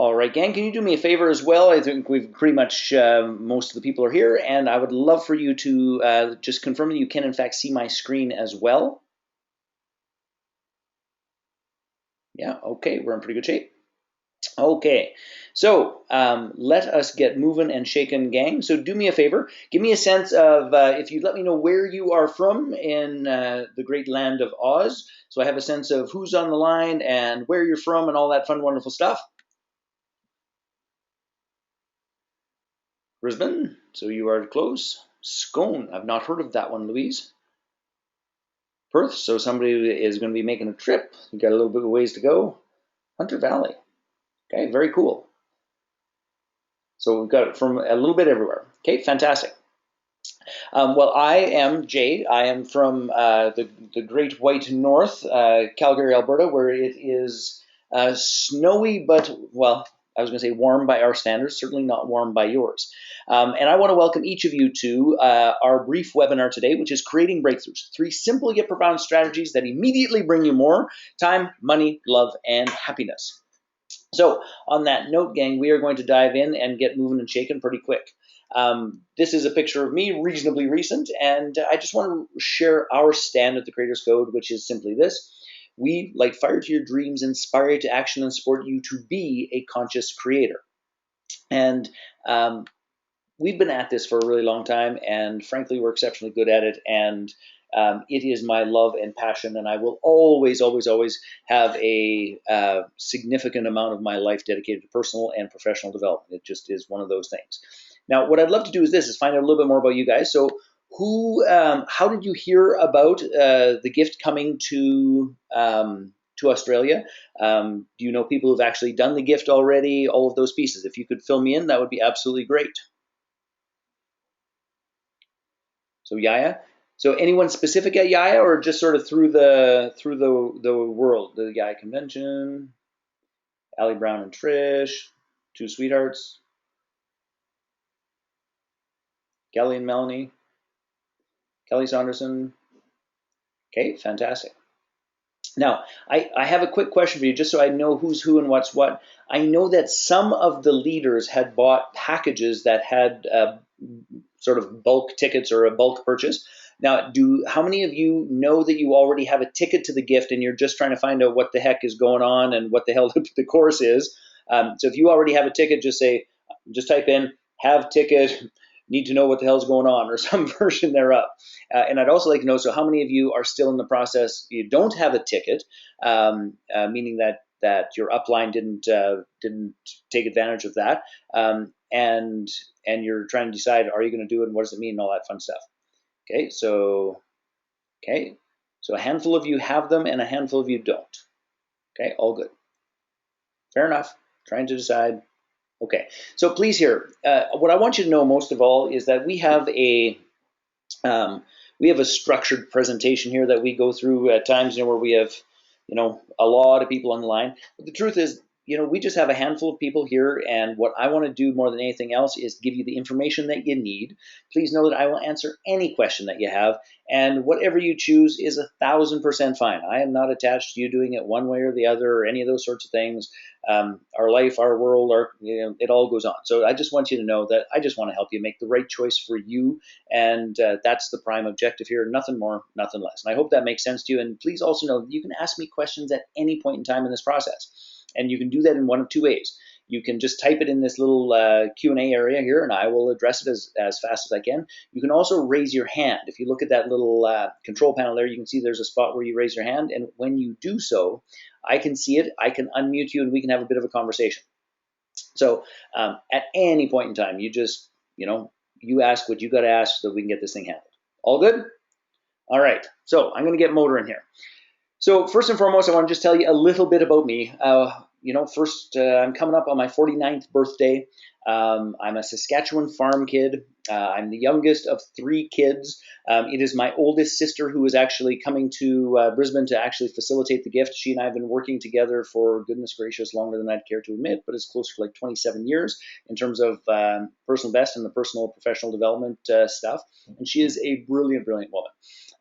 All right, gang, can you do me a favor as well? I think we've pretty much, most of the people are here, and I would love for you to just confirm that you can, in fact, see my screen as well. Yeah, okay, we're in pretty good shape. Okay, so let us get moving and shaking, gang. So do me a favor, give me a sense of, if you'd let me know where you are from in the great land of Oz, so I have a sense of who's on the line and where you're from and all that fun, wonderful stuff. Brisbane, so you are close. Scone, I've not heard of that one, Louise. Perth, so somebody is going to be making a trip. You got a little bit of ways to go. Hunter Valley, okay, very cool. So we've got it from a little bit everywhere. Okay, fantastic. Well, I am Jay. I am from the Great White North, Calgary, Alberta, where it is snowy, but, well, I was going to say warm by our standards, certainly not warm by yours. And I want to welcome each of you to our brief webinar today, which is Creating Breakthroughs, 3 simple yet profound strategies that immediately bring you more time, money, love, and happiness. So on that note, gang, we are going to dive in and get moving and shaking pretty quick. This is a picture of me, reasonably recent, and I just want to share our stand at the Creators Code, which is simply this. We, like Fire to Your Dreams, inspire you to action and support you to be a conscious creator. And we've been at this for a really long time, and frankly, we're exceptionally good at it. And it is my love and passion, and I will always, always, always have a significant amount of my life dedicated to personal and professional development. It just is one of those things. Now, what I'd love to do is find out a little bit more about you guys. So, how did you hear about the gift coming to Australia? Do you know people who've actually done the gift already? All of those pieces. If you could fill me in, that would be absolutely great. So Yaya. So anyone specific at Yaya, or just sort of through the world, the Yaya convention, Ali Brown and Trish, two sweethearts, Kelly and Melanie, Kelly Saunderson. Okay, fantastic. Now, I have a quick question for you, just so I know who's who and what's what. I know that some of the leaders had bought packages that had sort of bulk tickets or a bulk purchase. Now, how many of you know that you already have a ticket to the gift and you're just trying to find out what the heck is going on and what the hell the course is? So if you already have a ticket, just type in have ticket, need to know what the hell's going on, or some version thereof. And I'd also like to know, so how many of you are still in the process, you don't have a ticket, meaning that your upline didn't take advantage of that, and you're trying to decide, are you going to do it, and what does it mean, and all that fun stuff. Okay, so a handful of you have them, and a handful of you don't. Okay, all good. Fair enough. Trying to decide. Okay, so please hear, what I want you to know most of all is that we have a structured presentation here that we go through at times, where we have, a lot of people on the line. But the truth is, we just have a handful of people here, and what I want to do more than anything else is give you the information that you need. Please know that I will answer any question that you have, and whatever you choose is 1,000% fine. I am not attached to you doing it one way or the other, or any of those sorts of things. Our life, our world, it all goes on. So I just want you to know that I just want to help you make the right choice for you, and that's the prime objective here. Nothing more, nothing less. And I hope that makes sense to you. And please also know that you can ask me questions at any point in time in this process. And you can do that in one of two ways. You can just type it in this little Q&A area here, and I will address it as fast as I can. You can also raise your hand. If you look at that little control panel there, you can see there's a spot where you raise your hand, and when you do so, I can see it, I can unmute you, and we can have a bit of a conversation. So at any point in time, you just, you ask what you got to ask so that we can get this thing handled. All good? All right, so I'm going to get motoring here. So first and foremost, I want to just tell you a little bit about me. First, I'm coming up on my 49th birthday. I'm a Saskatchewan farm kid. I'm the youngest of 3 kids. It is my oldest sister who is actually coming to Brisbane to actually facilitate the gift. She and I have been working together for, goodness gracious, longer than I'd care to admit, but it's close to like 27 years in terms of personal best and the personal professional development stuff. And she is a brilliant, brilliant woman.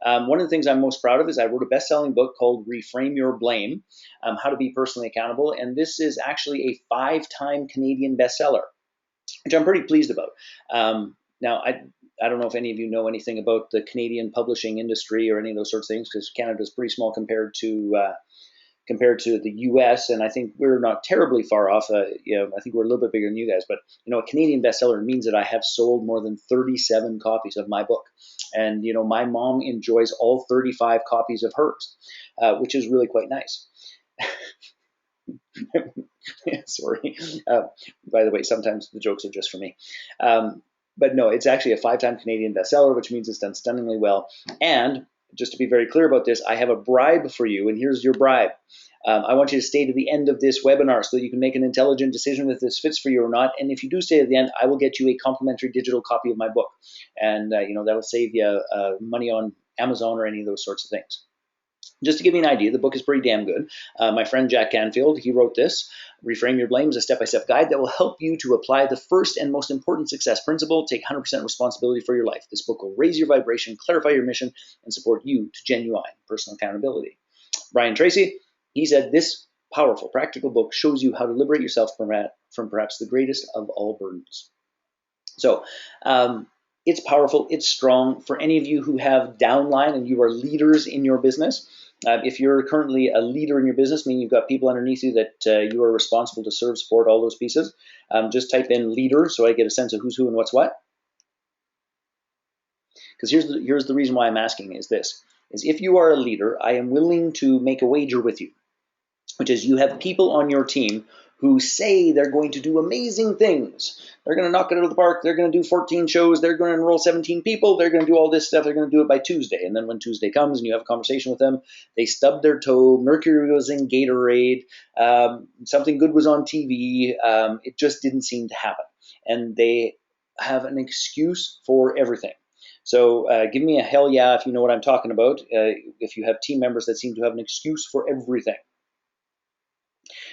One of the things I'm most proud of is I wrote a best-selling book called Reframe Your Blame, How to Be Personally Accountable. And this is actually a 5-time Canadian bestseller, which I'm pretty pleased about. Now, I don't know if any of you know anything about the Canadian publishing industry or any of those sorts of things, because Canada is pretty small compared to the U.S., and I think we're not terribly far off. I think we're a little bit bigger than you guys, but a Canadian bestseller means that I have sold more than 37 copies of my book, and my mom enjoys all 35 copies of hers, which is really quite nice. Sorry. By the way, sometimes the jokes are just for me. But no, it's actually a 5-time Canadian bestseller, which means it's done stunningly well. And just to be very clear about this, I have a bribe for you, and here's your bribe. I want you to stay to the end of this webinar so that you can make an intelligent decision if this fits for you or not. And if you do stay at the end, I will get you a complimentary digital copy of my book. And, that'll save you money on Amazon or any of those sorts of things. Just to give you an idea, the book is pretty damn good. My friend Jack Canfield, he wrote this. Reframe Your Blame is a step-by-step guide that will help you to apply the first and most important success principle, take 100% responsibility for your life. This book will raise your vibration, clarify your mission, and support you to genuine personal accountability. Brian Tracy, he said, this powerful, practical book shows you how to liberate yourself from perhaps the greatest of all burdens. So, it's powerful, it's strong. For any of you who have downline and you are leaders in your business, if you're currently a leader in your business, meaning you've got people underneath you that you are responsible to serve, support, all those pieces, just type in leader so I get a sense of who's who and what's what. Because here's the reason why I'm asking is this, is if you are a leader, I am willing to make a wager with you, which is you have people on your team who say they're going to do amazing things. They're going to knock it out of the park. They're going to do 14 shows. They're going to enroll 17 people. They're going to do all this stuff. They're going to do it by Tuesday. And then when Tuesday comes and you have a conversation with them, they stub their toe. Mercury was in Gatorade. Something good was on TV. It just didn't seem to happen. And they have an excuse for everything. So give me a hell yeah if you know what I'm talking about, if you have team members that seem to have an excuse for everything.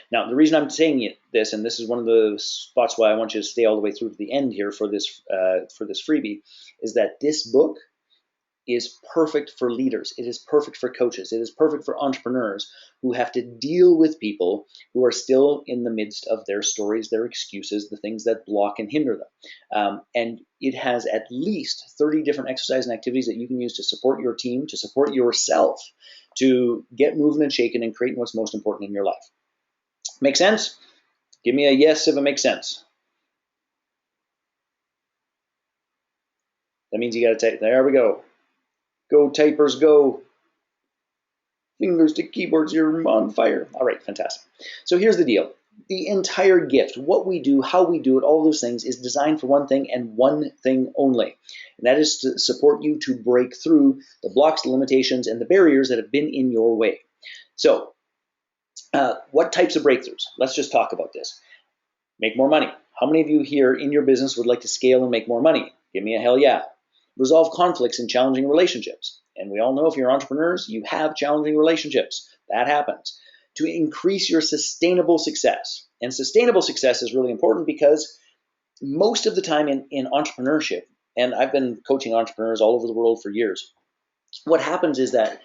Now, the reason I'm saying this, and this is one of the spots why I want you to stay all the way through to the end here for this freebie, is that this book is perfect for leaders. It is perfect for coaches. It is perfect for entrepreneurs who have to deal with people who are still in the midst of their stories, their excuses, the things that block and hinder them. And it has at least 30 different exercises and activities that you can use to support your team, to support yourself, to get moving and shaking and creating what's most important in your life. Make sense? Give me a yes if it makes sense. That means you got to type. There we go. Go typers, go. Fingers to keyboards, you're on fire. All right, fantastic. So here's the deal. The entire gift, what we do, how we do it, all those things is designed for one thing and one thing only. And that is to support you to break through the blocks, the limitations, and the barriers that have been in your way. So, what types of breakthroughs? Let's just talk about this. Make more money. How many of you here in your business would like to scale and make more money? Give me a hell yeah. Resolve conflicts in challenging relationships. And we all know if you're entrepreneurs, you have challenging relationships. That happens. To increase your sustainable success. And sustainable success is really important because most of the time in entrepreneurship, and I've been coaching entrepreneurs all over the world for years, what happens is that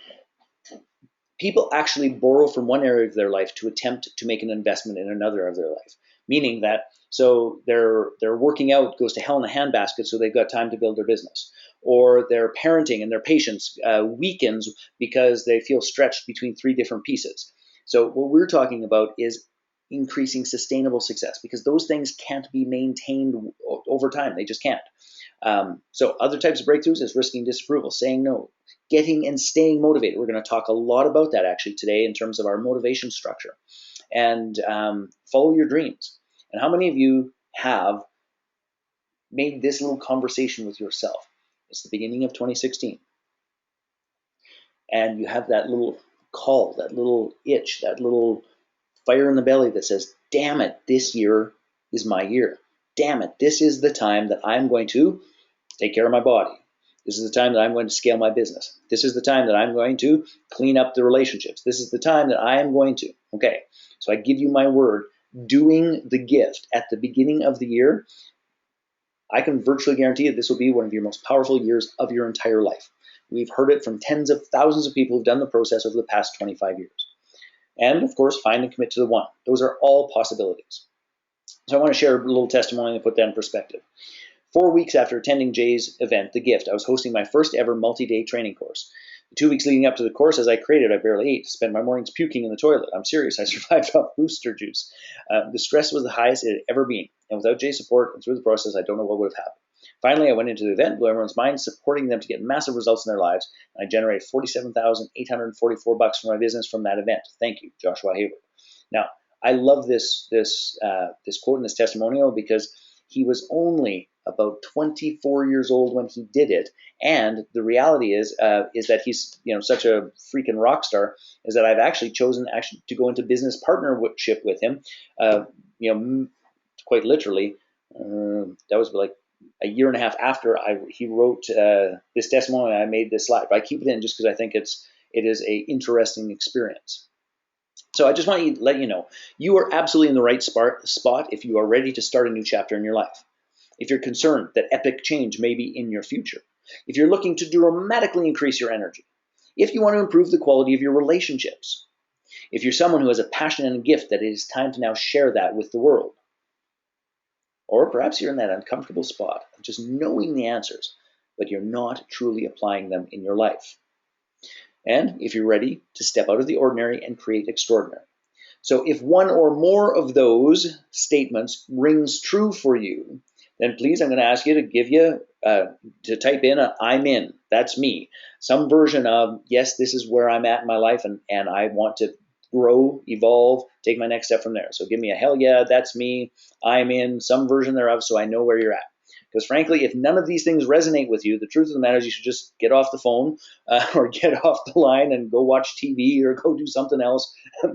people actually borrow from one area of their life to attempt to make an investment in another area of their life. Meaning that, so their working out goes to hell in a handbasket so they've got time to build their business. Or their parenting and their patience weakens because they feel stretched between 3 different pieces. So what we're talking about is increasing sustainable success, because those things can't be maintained over time. They just can't. So other types of breakthroughs is risking disapproval, saying no, getting and staying motivated. We're going to talk a lot about that actually today in terms of our motivation structure. And follow your dreams. And how many of you have made this little conversation with yourself? It's the beginning of 2016. And you have that little call, that little itch, that little fire in the belly that says, damn it, this year is my year. Damn it, this is the time that I'm going to take care of my body. This is the time that I'm going to scale my business. This is the time that I'm going to clean up the relationships. This is the time that I am going to. Okay, so I give you my word, doing the gift at the beginning of the year, I can virtually guarantee you this will be one of your most powerful years of your entire life. We've heard it from tens of thousands of people who've done the process over the past 25 years. And of course, find and commit to the one. Those are all possibilities. So I want to share a little testimony and put that in perspective. 4 weeks after attending Jay's event, The Gift, I was hosting my first ever multi-day training course. The 2 weeks leading up to the course, as I created, I barely ate. Spent my mornings puking in the toilet. I'm serious. I survived off booster juice. The stress was the highest it had ever been. And without Jay's support and through the process, I don't know what would have happened. Finally, I went into the event, blew everyone's mind, supporting them to get massive results in their lives. And I generated $47,844 from my business from that event. Thank you, Joshua Hayward. Now, I love this quote in this testimonial because he was only about 24 years old when he did it, and the reality is that he's such a freaking rock star. Is that I've actually chosen to go into business partnership with him. Quite literally, that was like a year and a half after he wrote this testimony. I made this slide, but I keep it in just because I think it is a interesting experience. So I just want to let you know, you are absolutely in the right spot if you are ready to start a new chapter in your life. If you're concerned that epic change may be in your future. If you're looking to dramatically increase your energy. If you want to improve the quality of your relationships. If you're someone who has a passion and a gift that it is time to now share that with the world. Or perhaps you're in that uncomfortable spot of just knowing the answers, but you're not truly applying them in your life. And if you're ready to step out of the ordinary and create extraordinary. So if one or more of those statements rings true for you, then please, I'm going to ask you to type in I'm in. That's me. Some version of, yes, this is where I'm at in my life, and I want to grow, evolve, take my next step from there. So give me a hell yeah, that's me. I'm in, some version thereof, so I know where you're at. Because frankly, if none of these things resonate with you, the truth of the matter is you should just get off the phone or get off the line and go watch TV or go do something else.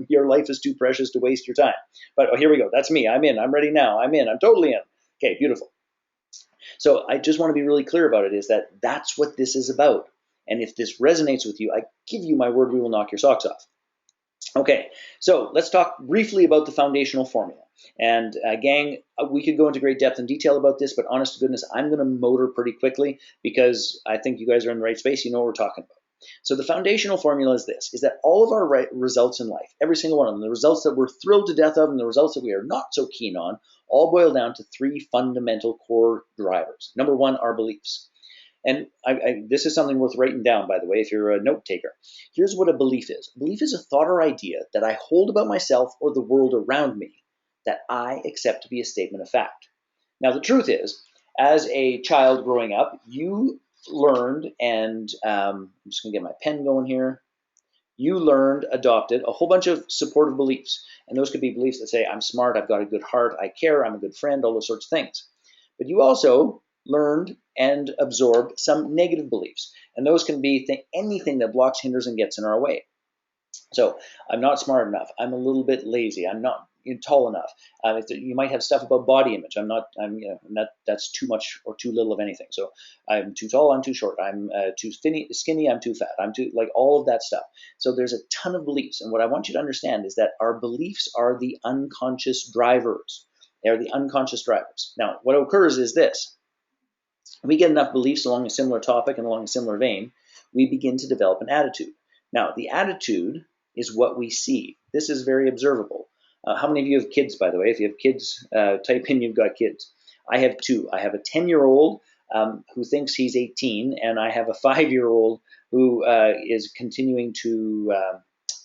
Your life is too precious to waste your time. But here we go. That's me. I'm in. I'm ready now. I'm in. I'm totally in. Okay, beautiful. So I just want to be really clear about it, is that that's what this is about. And if this resonates with you, I give you my word, we will knock your socks off. Okay, so let's talk briefly about the foundational formula. And gang, we could go into great depth and detail about this, but honest to goodness, I'm going to motor pretty quickly because I think you guys are in the right space. You know what we're talking about. So the foundational formula is this, is that all of our results in life, every single one of them, the results that we're thrilled to death of and the results that we are not so keen on, all boil down to three fundamental core drivers. Number one, our beliefs. And this is something worth writing down, by the way, if you're a note taker. Here's what a belief is. A belief is a thought or idea that I hold about myself or the world around me that I accept to be a statement of fact. Now, the truth is, as a child growing up, you learned, and I'm just going to get my pen going here. You learned, adopted a whole bunch of supportive beliefs. And those could be beliefs that say, I'm smart, I've got a good heart, I care, I'm a good friend, all those sorts of things. But you also learned and absorbed some negative beliefs. And those can be anything that blocks, hinders, and gets in our way. So I'm not smart enough. I'm a little bit lazy. I'm not tall enough. You might have stuff about body image. That's too much or too little of anything. So I'm too tall, I'm too short. I'm too skinny, I'm too fat. I'm too, like all of that stuff. So there's a ton of beliefs. And what I want you to understand is that our beliefs are the unconscious drivers. They are the unconscious drivers. Now, what occurs is this. We get enough beliefs along a similar topic and along a similar vein, we begin to develop an attitude. Now, the attitude is what we see. This is very observable. How many of you have kids, by the way? If you have kids, type in you've got kids. I have two. I have a 10-year-old who thinks he's 18, and I have a 5-year-old who is continuing to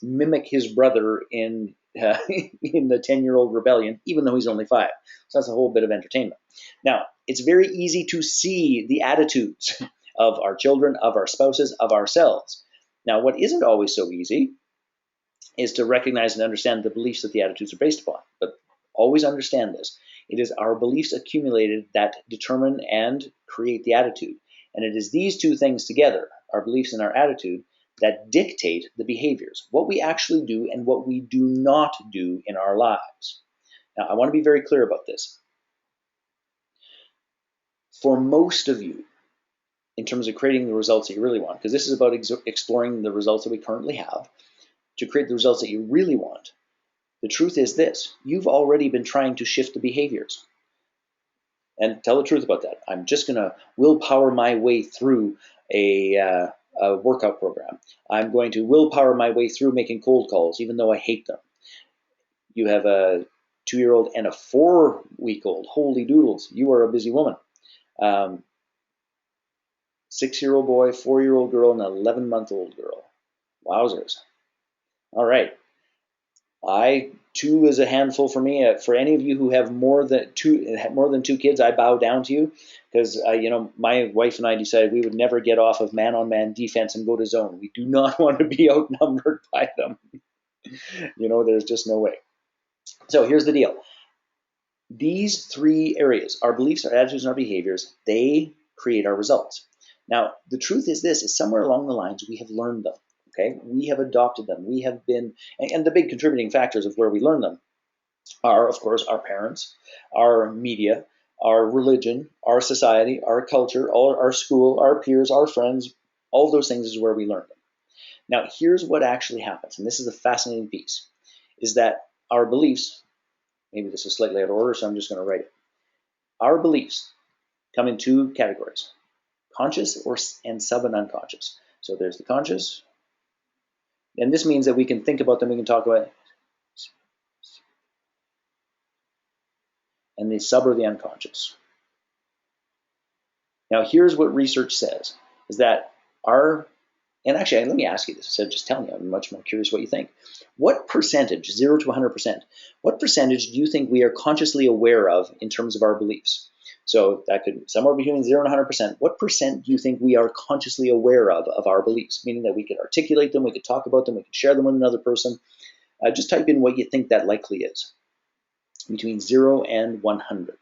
mimic his brother in the 10-year-old rebellion, even though he's only 5. So that's a whole bit of entertainment. Now, it's very easy to see the attitudes of our children, of our spouses, of ourselves. Now, what isn't always so easy is to recognize and understand the beliefs that the attitudes are based upon. But always understand this. It is our beliefs accumulated that determine and create the attitude. And it is these two things together, our beliefs and our attitude, that dictate the behaviors, what we actually do and what we do not do in our lives. Now, I want to be very clear about this. For most of you, in terms of creating the results that you really want, because this is about exploring the results that we currently have, to create the results that you really want, the truth is this: you've already been trying to shift the behaviors. And tell the truth about that. I'm just going to willpower my way through a a workout program. I'm going to willpower my way through making cold calls, even though I hate them. You have a 2-year-old and a 4-week-old. Holy doodles, you are a busy woman. 6-year-old boy, 4-year-old girl, and an 11-month-old girl. Wowzers. All right. 2 is a handful for me. For any of you who have more than two kids, I bow down to you, because my wife and I decided we would never get off of man-on-man defense and go to zone. We do not want to be outnumbered by them. There's just no way. So here's the deal. These 3 areas, our beliefs, our attitudes, and our behaviors, they create our results. Now, the truth is this, is somewhere along the lines we have learned them. Okay, we have adopted them. We have been, and the big contributing factors of where we learn them are, of course, our parents, our media, our religion, our society, our culture, our school, our peers, our friends. All of those things is where we learn them. Now, here's what actually happens, and this is the fascinating piece, is that our beliefs, maybe this is slightly out of order, so I'm just going to write it. Our beliefs come in 2 categories, conscious and sub and unconscious. So there's the conscious, and this means that we can think about them, we can talk about it, and the sub or the unconscious. Now, here's what research says, is that and actually, let me ask you this, so just tell me, I'm much more curious what you think. What percentage, 0 to 100%, what percentage do you think we are consciously aware of in terms of our beliefs? So that could somewhere between 0 and 100%. What percent do you think we are consciously aware of our beliefs? Meaning that we could articulate them, we could talk about them, we could share them with another person. Just type in what you think that likely is. Between 0 and 100.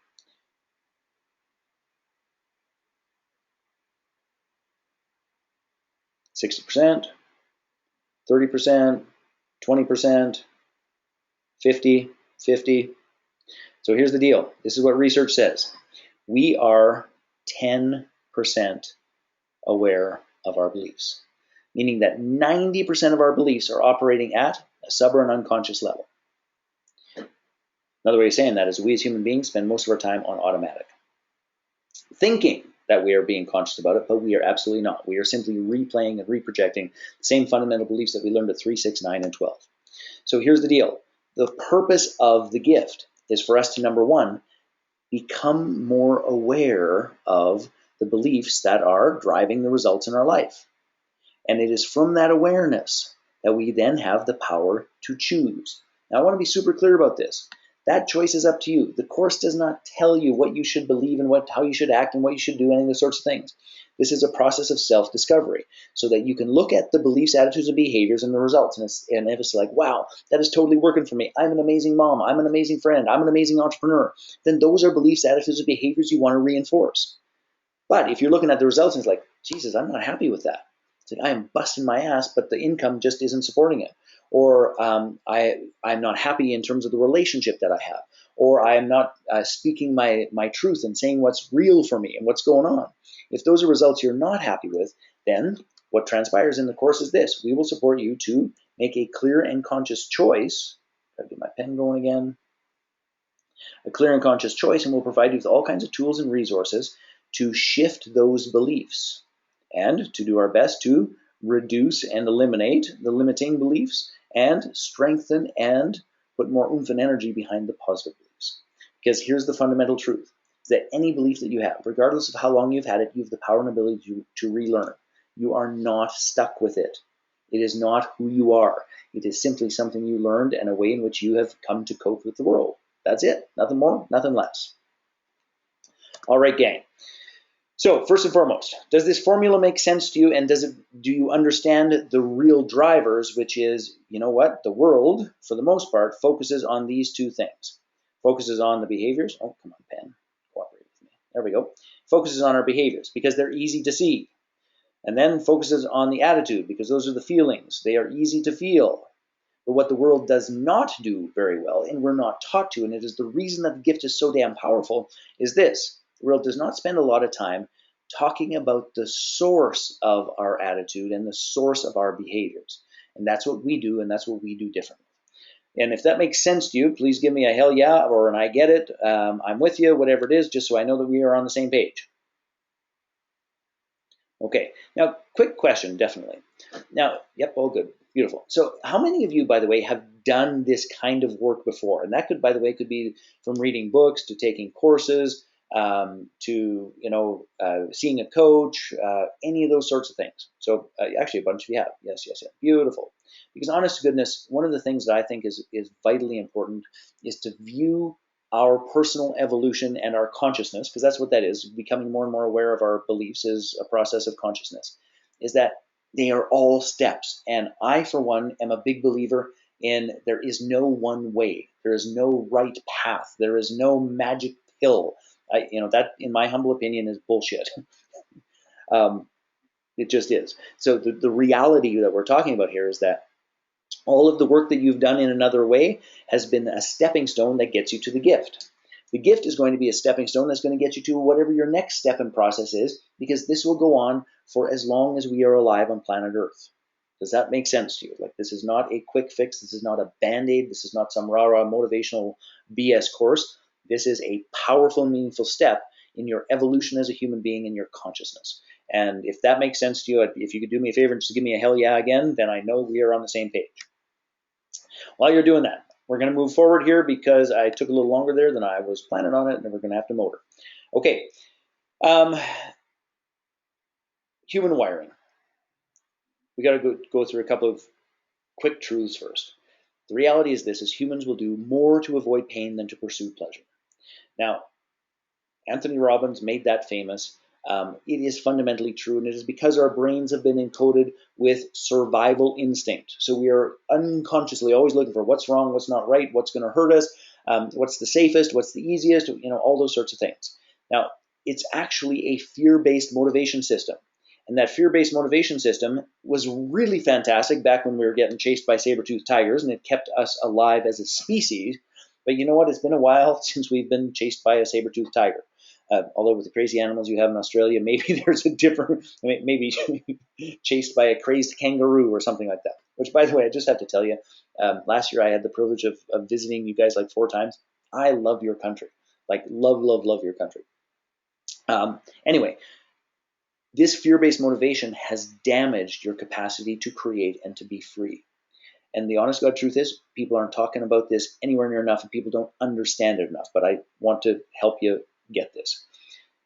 %, 30%, 20%, 50. So here's the deal. This is what research says. We are 10% aware of our beliefs, meaning that 90% of our beliefs are operating at a sub or an unconscious level. Another way of saying that is we as human beings spend most of our time on automatic, thinking that we are being conscious about it, but we are absolutely not. We are simply replaying and reprojecting the same fundamental beliefs that we learned at 3, 6, 9, and 12. So here's the deal. The purpose of the gift is for us to, number 1, become more aware of the beliefs that are driving the results in our life. And it is from that awareness that we then have the power to choose. Now, I want to be super clear about this. That choice is up to you. The Course does not tell you what you should believe and how you should act and what you should do, any of those sorts of things. This is a process of self-discovery so that you can look at the beliefs, attitudes, and behaviors and the results. And if it's like, wow, that is totally working for me. I'm an amazing mom. I'm an amazing friend. I'm an amazing entrepreneur. Then those are beliefs, attitudes, and behaviors you want to reinforce. But if you're looking at the results and it's like, Jesus, I'm not happy with that. It's like, I am busting my ass, but the income just isn't supporting it. Or I'm not happy in terms of the relationship that I have. Or I am not speaking my truth and saying what's real for me and what's going on. If those are results you're not happy with, then what transpires in the Course is this. We will support you to make a clear and conscious choice. Gotta get my pen going again. A clear and conscious choice, and we'll provide you with all kinds of tools and resources to shift those beliefs and to do our best to reduce and eliminate the limiting beliefs and strengthen and put more oomph and energy behind the positive beliefs. Because here's the fundamental truth, is that any belief that you have, regardless of how long you've had it, you have the power and ability to relearn. You are not stuck with it. It is not who you are. It is simply something you learned and a way in which you have come to cope with the world. That's it. Nothing more, nothing less. All right, gang. So first and foremost, does this formula make sense to you, and do you understand the real drivers, which is, you know what, the world, for the most part, focuses on these 2 things. Focuses on the behaviors. Oh, come on, pen. Cooperate with me. There we go. Focuses on our behaviors because they're easy to see. And then focuses on the attitude because those are the feelings. They are easy to feel. But what the world does not do very well, and we're not taught to, and it is the reason that the gift is so damn powerful, is this. The world does not spend a lot of time talking about the source of our attitude and the source of our behaviors. And that's what we do, and that's what we do differently. And if that makes sense to you, please give me a hell yeah or an I get it. I'm with you, whatever it is, just so I know that we are on the same page. Okay, now quick question, definitely. Now, yep, all good, beautiful. So, how many of you, by the way, have done this kind of work before? And that could, by the way, could be from reading books to taking courses, to seeing a coach, any of those sorts of things. So, actually, a bunch of you have. Yes, yes, yes, beautiful. Because honest to goodness, one of the things that I think is vitally important is to view our personal evolution and our consciousness, because that's what that is, becoming more and more aware of our beliefs is a process of consciousness, is that they are all steps. And I, for one, am a big believer in there is no one way. There is no right path. There is no magic pill. That, in my humble opinion, is bullshit. um, it just is. So the reality that we're talking about here is that all of the work that you've done in another way has been a stepping stone that gets you to the gift. The gift is going to be a stepping stone that's going to get you to whatever your next step and process is, because this will go on for as long as we are alive on planet Earth. Does that make sense to you? Like, this is not a quick fix. This is not a band-aid. This is not some rah-rah motivational BS course. This is a powerful, meaningful step in your evolution as a human being in your consciousness. And if that makes sense to you, if you could do me a favor and just give me a hell yeah again, then I know we are on the same page. While you're doing that, we're going to move forward here because I took a little longer there than I was planning on it, and we're going to have to motor. Okay. Human wiring. We got to go through a couple of quick truths first. The reality is this: is humans will do more to avoid pain than to pursue pleasure. Now, Anthony Robbins made that famous. It is fundamentally true, and it is because our brains have been encoded with survival instinct. So we are unconsciously always looking for what's wrong, what's not right, what's going to hurt us, what's the safest, what's the easiest, all those sorts of things. Now, it's actually a fear-based motivation system. And that fear-based motivation system was really fantastic back when we were getting chased by saber-toothed tigers, and it kept us alive as a species. But you know what? It's been a while since we've been chased by a saber-toothed tiger. Although with the crazy animals you have in Australia, maybe there's a different, maybe chased by a crazed kangaroo or something like that. Which, by the way, I just have to tell you, last year I had the privilege of visiting you guys like 4 times. I love your country. Like, love, love, love your country. Anyway, this fear-based motivation has damaged your capacity to create and to be free. And the honest God truth is, people aren't talking about this anywhere near enough, and people don't understand it enough. But I want to help you get this.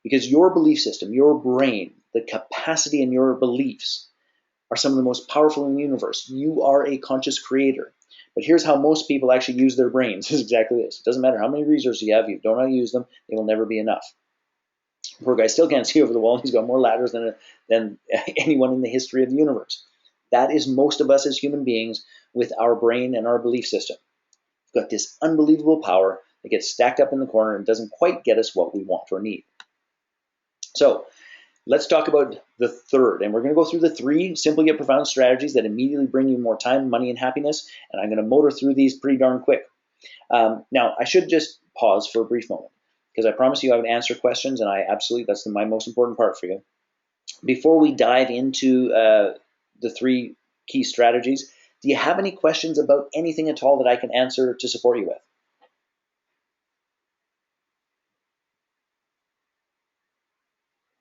Because your belief system, your brain, the capacity in your beliefs are some of the most powerful in the universe. You are a conscious creator. But here's how most people actually use their brains. Is exactly this. It doesn't matter how many resources you have, if you don't know how to use them, they will never be enough. Poor guy still can't see over the wall. He's got more ladders than anyone in the history of the universe. That is most of us as human beings with our brain and our belief system. We've got this unbelievable power that gets stacked up in the corner and doesn't quite get us what we want or need. So let's talk about the third. And we're going to go through the 3 simple yet profound strategies that immediately bring you more time, money, and happiness. And I'm going to motor through these pretty darn quick. Now, I should just pause for a brief moment, because I promise you I would answer questions, and that's my most important part for you. Before we dive into the 3 key strategies, do you have any questions about anything at all that I can answer to support you with?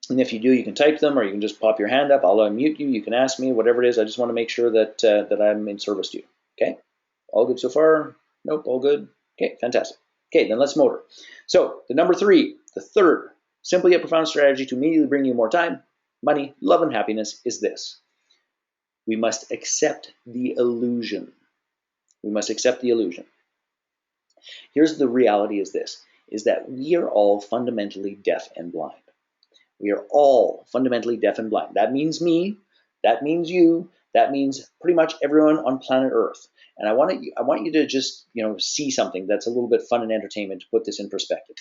And if you do, you can type them, or you can just pop your hand up. I'll unmute you. You can ask me, whatever it is. I just want to make sure that that I'm in service to you. Okay? All good so far? Nope, all good? Okay, fantastic. Okay, then let's motor. So the number 3, the third simple yet profound strategy to immediately bring you more time, money, love, and happiness is this. We must accept the illusion. We must accept the illusion. Here's the reality is this, is that we are all fundamentally deaf and blind. We are all fundamentally deaf and blind. That means me, that means you, that means pretty much everyone on planet Earth. And I want you to just see something that's a little bit fun and entertainment to put this in perspective.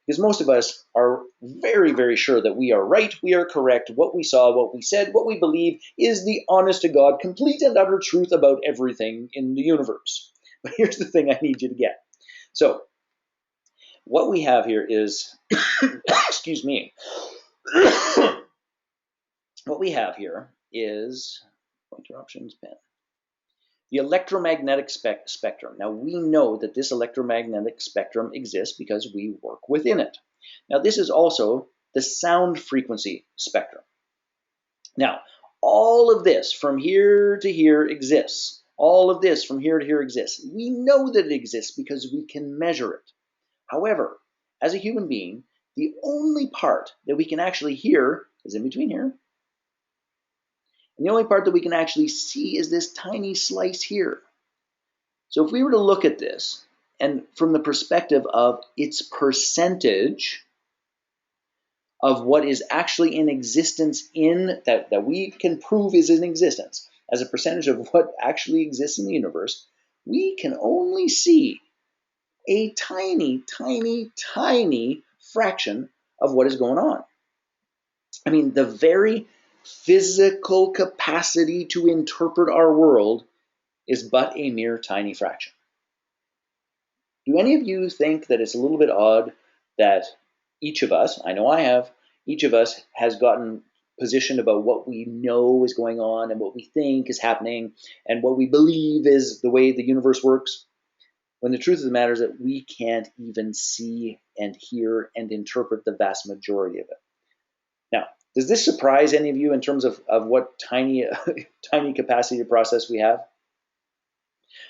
Because most of us are very, very sure that we are right, we are correct, what we saw, what we said, what we believe is the honest to God, complete and utter truth about everything in the universe. But here's the thing I need you to get. So what we have here is, excuse me, what we have here is pointer options pen. The electromagnetic spectrum. Now we know that this electromagnetic spectrum exists because we work within it. Now this is also the sound frequency spectrum. Now, all of this from here to here exists. All of this from here to here exists. We know that it exists because we can measure it. However, as a human being, the only part that we can actually hear is in between here. And the only part that we can actually see is this tiny slice here. So if we were to look at this, and from the perspective of its percentage of what is actually in existence that we can prove is in existence as a percentage of what actually exists in the universe, we can only see a tiny, tiny, tiny fraction of what is going on. I mean, the very physical capacity to interpret our world is but a mere tiny fraction. Do any of you think that it's a little bit odd that each of us, I know I have, each of us has gotten positioned about what we know is going on and what we think is happening and what we believe is the way the universe works, when the truth of the matter is that we can't even see and hear and interpret the vast majority of it. Now, does this surprise any of you in terms of what tiny, tiny capacity to process we have?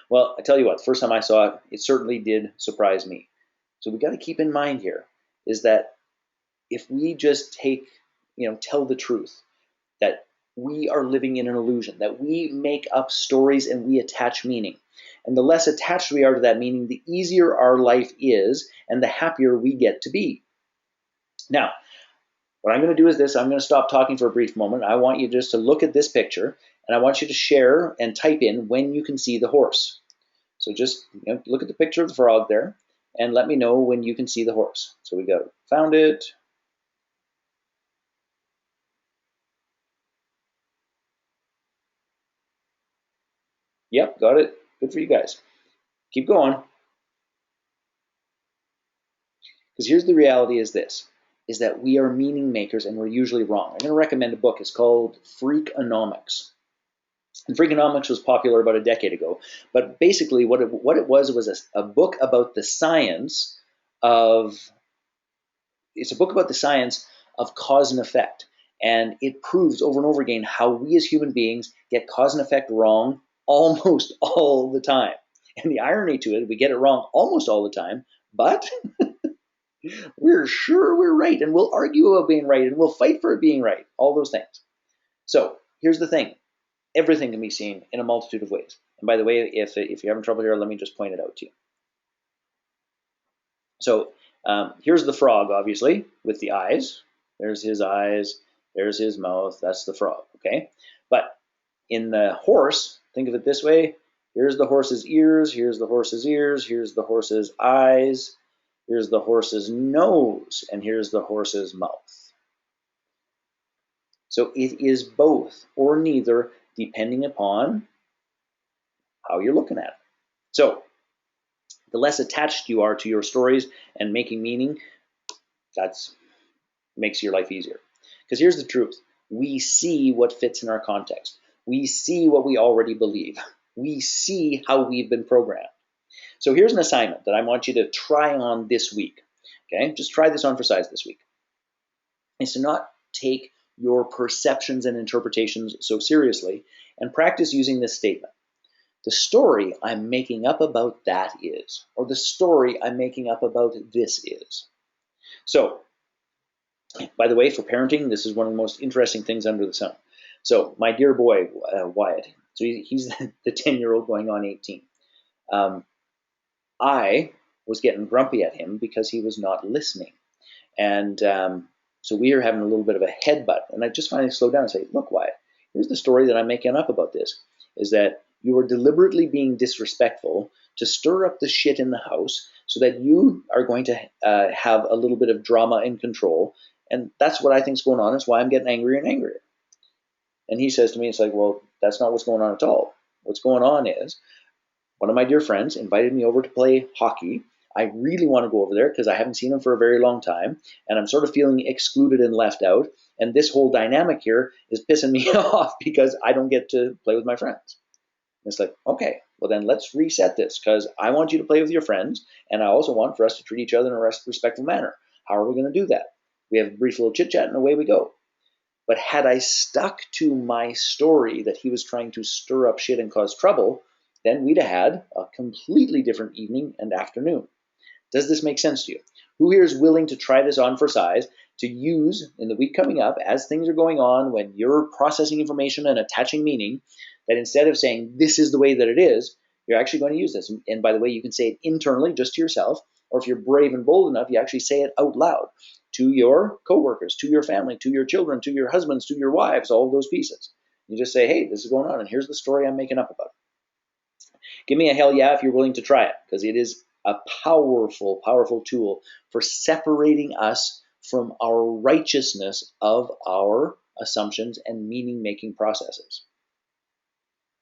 Well, I tell you what, the first time I saw it, it certainly did surprise me. So we got to keep in mind here is that if we just tell the truth, that we are living in an illusion, that we make up stories and we attach meaning. And the less attached we are to that meaning, the easier our life is and the happier we get to be. Now, what I'm going to do is this. I'm going to stop talking for a brief moment. I want you just to look at this picture, and I want you to share and type in when you can see the horse. So just look at the picture of the frog there, and let me know when you can see the horse. So we found it. Yep, got it. Good for you guys. Keep going. Because here's the reality is this, is that we are meaning makers and we're usually wrong. I'm going to recommend a book. It's called Freakonomics. And Freakonomics was popular about a decade ago. But basically what it was a book about the science of, it's a book about the science of cause and effect. And it proves over and over again how we as human beings get cause and effect wrong almost all the time. And the irony to it, we get it wrong almost all the time, but we're sure we're right, and we'll argue about being right, and we'll fight for it being right, all those things. So here's the thing. Everything can be seen in a multitude of ways. And by the way, if you're having trouble here, let me just point it out to you. So here's the frog, obviously, with the eyes. There's his eyes. There's his mouth. That's the frog, okay? But in the horse, think of it this way. Here's the horse's ears. Here's the horse's ears. Here's the horse's eyes. Here's the horse's nose. And here's the horse's mouth. So it is both or neither, depending upon how you're looking at it. So the less attached you are to your stories and making meaning, that makes your life easier. Because here's the truth. We see what fits in our context. We see what we already believe. We see how we've been programmed. So here's an assignment that I want you to try on this week. Okay, just try this on for size this week. Is to not take your perceptions and interpretations so seriously and practice using this statement. The story I'm making up about that is, or the story I'm making up about this is. So, by the way, for parenting, this is one of the most interesting things under the sun. So, my dear boy, Wyatt, so he's the 10-year-old going on 18. I was getting grumpy at him because he was not listening. And so we are having a little bit of a headbutt. And I just finally slowed down and say, look, Wyatt, here's the story that I'm making up about this, is that you are deliberately being disrespectful to stir up the shit in the house so that you are going to have a little bit of drama and control. And that's what I think is going on. That's why I'm getting angrier and angrier. And he says to me, it's like, well, that's not what's going on at all. What's going on is one of my dear friends invited me over to play hockey. I really want to go over there because I haven't seen him for a very long time, and I'm sort of feeling excluded and left out. And this whole dynamic here is pissing me off because I don't get to play with my friends. And it's like, okay, well then let's reset this because I want you to play with your friends, and I also want for us to treat each other in a respectful manner. How are we going to do that? We have a brief little chit chat, and away we go. But had I stuck to my story that he was trying to stir up shit and cause trouble, then we'd have had a completely different evening and afternoon. Does this make sense to you? Who here is willing to try this on for size to use in the week coming up as things are going on when you're processing information and attaching meaning, that instead of saying this is the way that it is, you're actually going to use this? And by the way, you can say it internally just to yourself, or if you're brave and bold enough, you actually say it out loud to your coworkers, to your family, to your children, to your husbands, to your wives, all of those pieces. You just say, hey, this is going on, and here's the story I'm making up about it. Give me a hell yeah if you're willing to try it, because it is a powerful, powerful tool for separating us from our righteousness of our assumptions and meaning-making processes.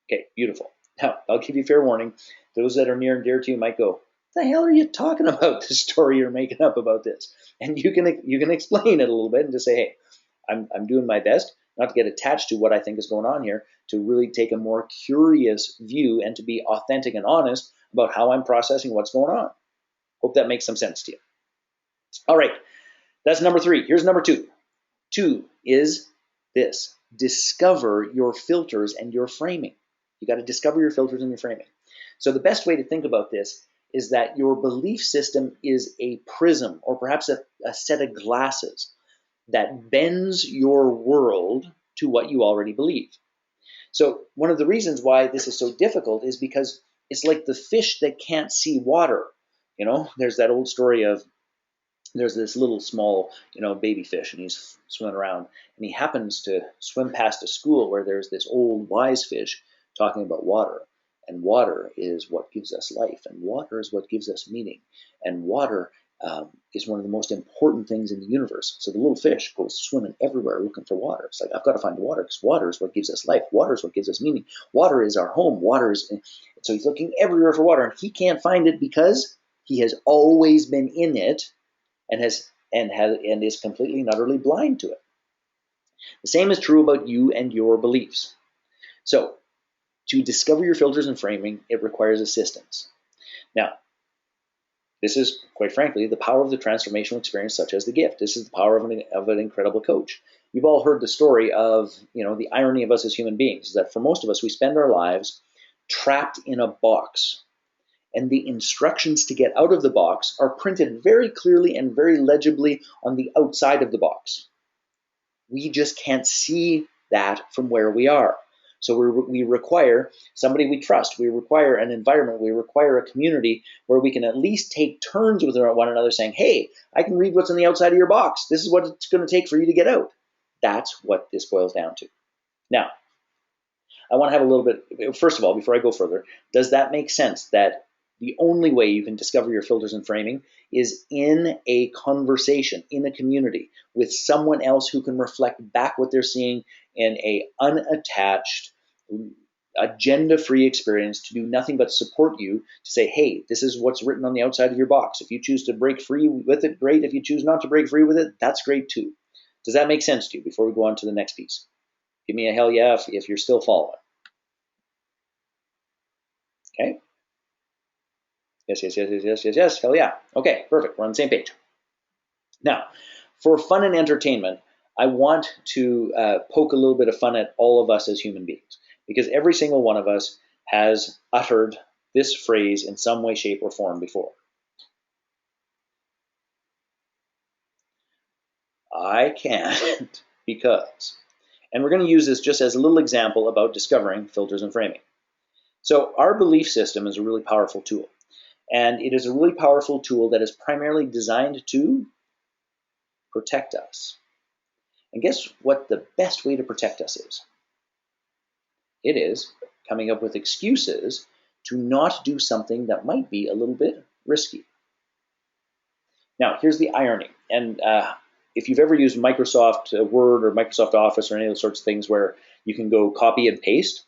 Okay, beautiful. Now, I'll give you fair warning. Those that are near and dear to you might go, what the hell are you talking about, this story you're making up about this? And you can explain it a little bit and just say, hey, I'm doing my best not to get attached to what I think is going on here, to really take a more curious view and to be authentic and honest about how I'm processing what's going on. Hope that makes some sense to you. All right, that's number 3. Here's number 2. 2 is this: discover your filters and your framing. You got to discover your filters and your framing. So the best way to think about this is that your belief system is a prism, or perhaps a set of glasses that bends your world to what you already believe. So one of the reasons why this is so difficult is because it's like the fish that can't see water. You know, there's that old story of there's this little small, baby fish, and he's swimming around, and he happens to swim past a school where there's this old wise fish talking about water. And water is what gives us life, and water is what gives us meaning, and water is one of the most important things in the universe. So the little fish goes swimming everywhere looking for water. It's like, I've got to find water, because water is what gives us life. Water is what gives us meaning. Water is our home. Water is, so he's looking everywhere for water, and he can't find it because he has always been in it and is completely and utterly blind to it. The same is true about you and your beliefs. So to discover your filters and framing, it requires assistance. Now, this is, quite frankly, the power of the transformational experience, such as the gift. This is the power of an incredible coach. You've all heard the story of, the irony of us as human beings, is that for most of us, we spend our lives trapped in a box. And the instructions to get out of the box are printed very clearly and very legibly on the outside of the box. We just can't see that from where we are. So we require somebody we trust. We require an environment. We require a community where we can at least take turns with one another saying, hey, I can read what's on the outside of your box. This is what it's going to take for you to get out. That's what this boils down to. Now, I want to have a little bit, first of all, before I go further, does that make sense that the only way you can discover your filters and framing is in a conversation, in a community, with someone else who can reflect back what they're seeing in a unattached, agenda-free experience, to do nothing but support you, to say, hey, this is what's written on the outside of your box. If you choose to break free with it, great. If you choose not to break free with it, that's great too. Does that make sense to you before we go on to the next piece? Give me a hell yeah if you're still following. Okay? Yes. Hell yeah. Okay, perfect. We're on the same page. Now, for fun and entertainment, I want to poke a little bit of fun at all of us as human beings, because every single one of us has uttered this phrase in some way, shape, or form before. I can't because. And we're going to use this just as a little example about discovering filters and framing. So our belief system is a really powerful tool. And it is a really powerful tool that is primarily designed to protect us. And guess what the best way to protect us is? It is coming up with excuses to not do something that might be a little bit risky. Now, here's the irony. And if you've ever used Microsoft Word or Microsoft Office or any of those sorts of things where you can go copy and paste,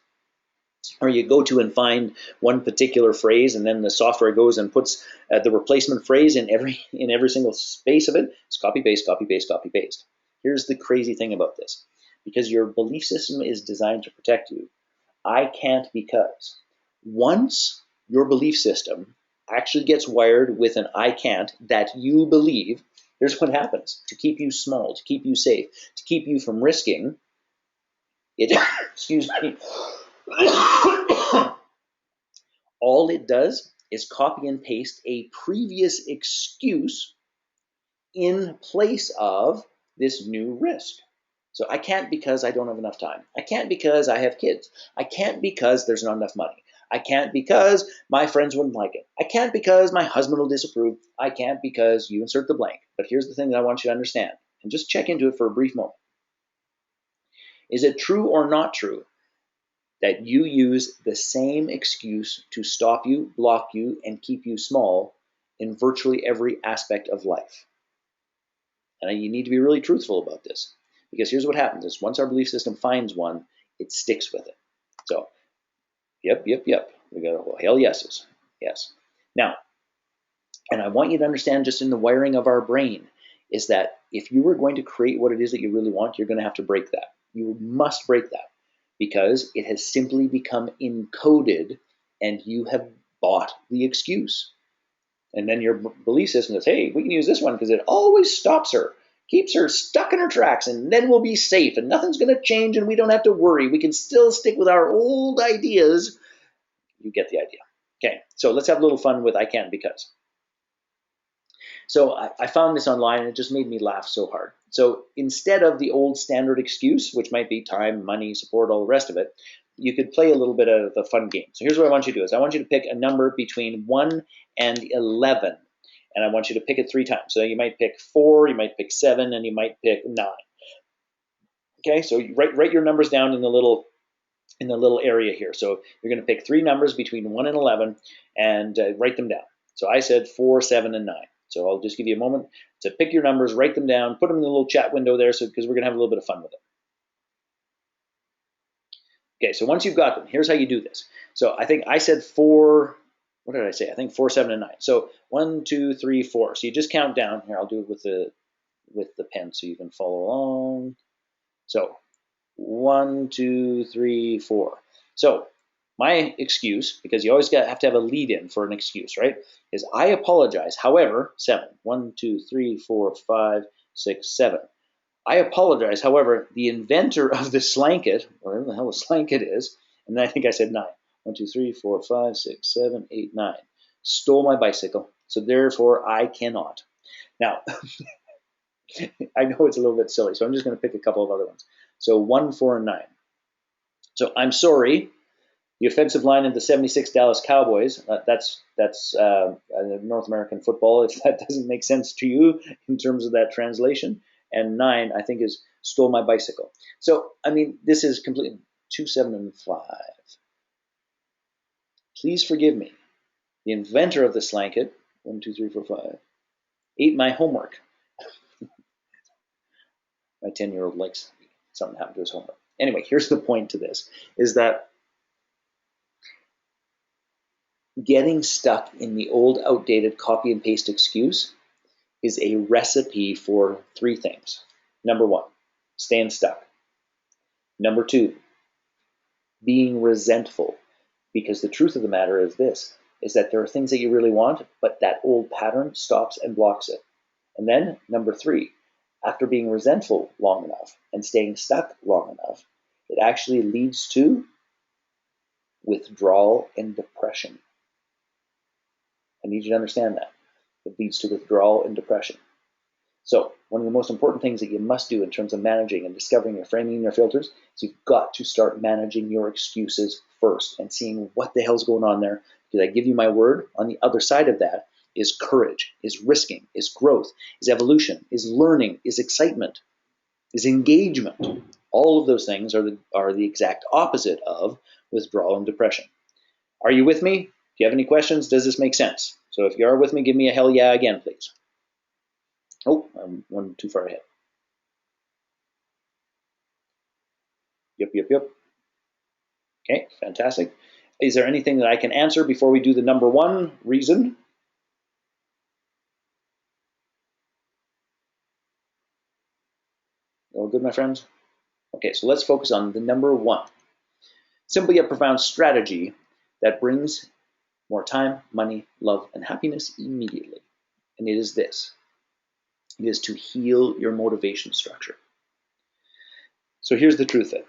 or you go to and find one particular phrase, and then the software goes and puts the replacement phrase in every single space of it. It's copy, paste, copy, paste, copy, paste. Here's the crazy thing about this. Because your belief system is designed to protect you, I can't, because once your belief system actually gets wired with an I can't that you believe, Here's what happens. To keep you small, to keep you safe, to keep you from risking it, excuse me, all it does is copy and paste a previous excuse in place of this new risk. So I can't because I don't have enough time. I can't because I have kids. I can't because there's not enough money. I can't because my friends wouldn't like it. I can't because my husband will disapprove. I can't because you insert the blank. But here's the thing that I want you to understand, and just check into it for a brief moment. Is it true or not true that you use the same excuse to stop you, block you, and keep you small in virtually every aspect of life? And you need to be really truthful about this, because here's what happens is once our belief system finds one, it sticks with it. So, yep. We got hell yeses. Yes. Now, and I want you to understand just in the wiring of our brain is that if you were going to create what it is that you really want, you're going to have to break that. You must break that because it has simply become encoded and you have bought the excuse. And then your belief system says, hey, we can use this one because it always stops her, keeps her stuck in her tracks, and then we'll be safe and nothing's going to change and we don't have to worry. We can still stick with our old ideas. You get the idea. Okay, so let's have a little fun with I can't because. So I found this online and it just made me laugh so hard. So instead of the old standard excuse, which might be time, money, support, all the rest of it, you could play a little bit of a fun game. So here's what I want you to do is I want you to pick a number between 1 and 11. And I want you to pick it 3 times. So you might pick 4, you might pick 7, and you might pick 9. Okay, so you write your numbers down in the little area here. So you're going to pick 3 numbers between 1 and 11 and write them down. So I said 4, 7, and 9. So I'll just give you a moment to pick your numbers, write them down, put them in the little chat window there, so because we're going to have a little bit of fun with it. Okay, so once you've got them, here's how you do this. So I think I said 4. What did I say? I think 4, 7, and 9. So 1, 2, 3, 4. So you just count down. Here, I'll do it with the pen so you can follow along. So 1, 2, 3, 4. So my excuse, because you always have to have a lead in for an excuse, right? Is I apologize. However, 7. 1, 2, 3, 4, 5, 6, 7. I apologize. However, the inventor of the slanket, whatever the hell a slanket is, and then I think I said 9. 1, 2, 3, 4, 5, 6, 7, 8, 9. Stole my bicycle. So therefore, I cannot. Now, I know it's a little bit silly, so I'm just going to pick a couple of other ones. So 1, 4, and 9. So I'm sorry. The offensive line of the 76 Dallas Cowboys, that's North American football, if that doesn't make sense to you in terms of that translation. And 9, I think, is stole my bicycle. So, I mean, this is completely 2, 7, and 5. Please forgive me. The inventor of the slanket, 1, 2, 3, 4, 5, ate my homework. My 10-year-old likes something happened to his homework. Anyway, here's the point to this, is that getting stuck in the old, outdated copy and paste excuse is a recipe for 3 things. Number 1, staying stuck. Number 2, being resentful. Because the truth of the matter is this, is that there are things that you really want, but that old pattern stops and blocks it. And then number 3, after being resentful long enough and staying stuck long enough, it actually leads to withdrawal and depression. I need you to understand that. It leads to withdrawal and depression. So one of the most important things that you must do in terms of managing and discovering your framing and your filters is you've got to start managing your excuses first and seeing what the hell's going on there. Because I give you my word, on the other side of that is courage, is risking, is growth, is evolution, is learning, is excitement, is engagement. All of those things are the exact opposite of withdrawal and depression. Are you with me? If you have any questions, does this make sense? So if you are with me, give me a hell yeah again, please. Oh, I'm one too far ahead. Yep. Okay, fantastic. Is there anything that I can answer before we do the number 1 reason? All good, my friends? Okay, so let's focus on the number 1. Simple yet profound strategy that brings more time, money, love, and happiness immediately. And it is this. It is to heal your motivation structure. So here's the truth of it.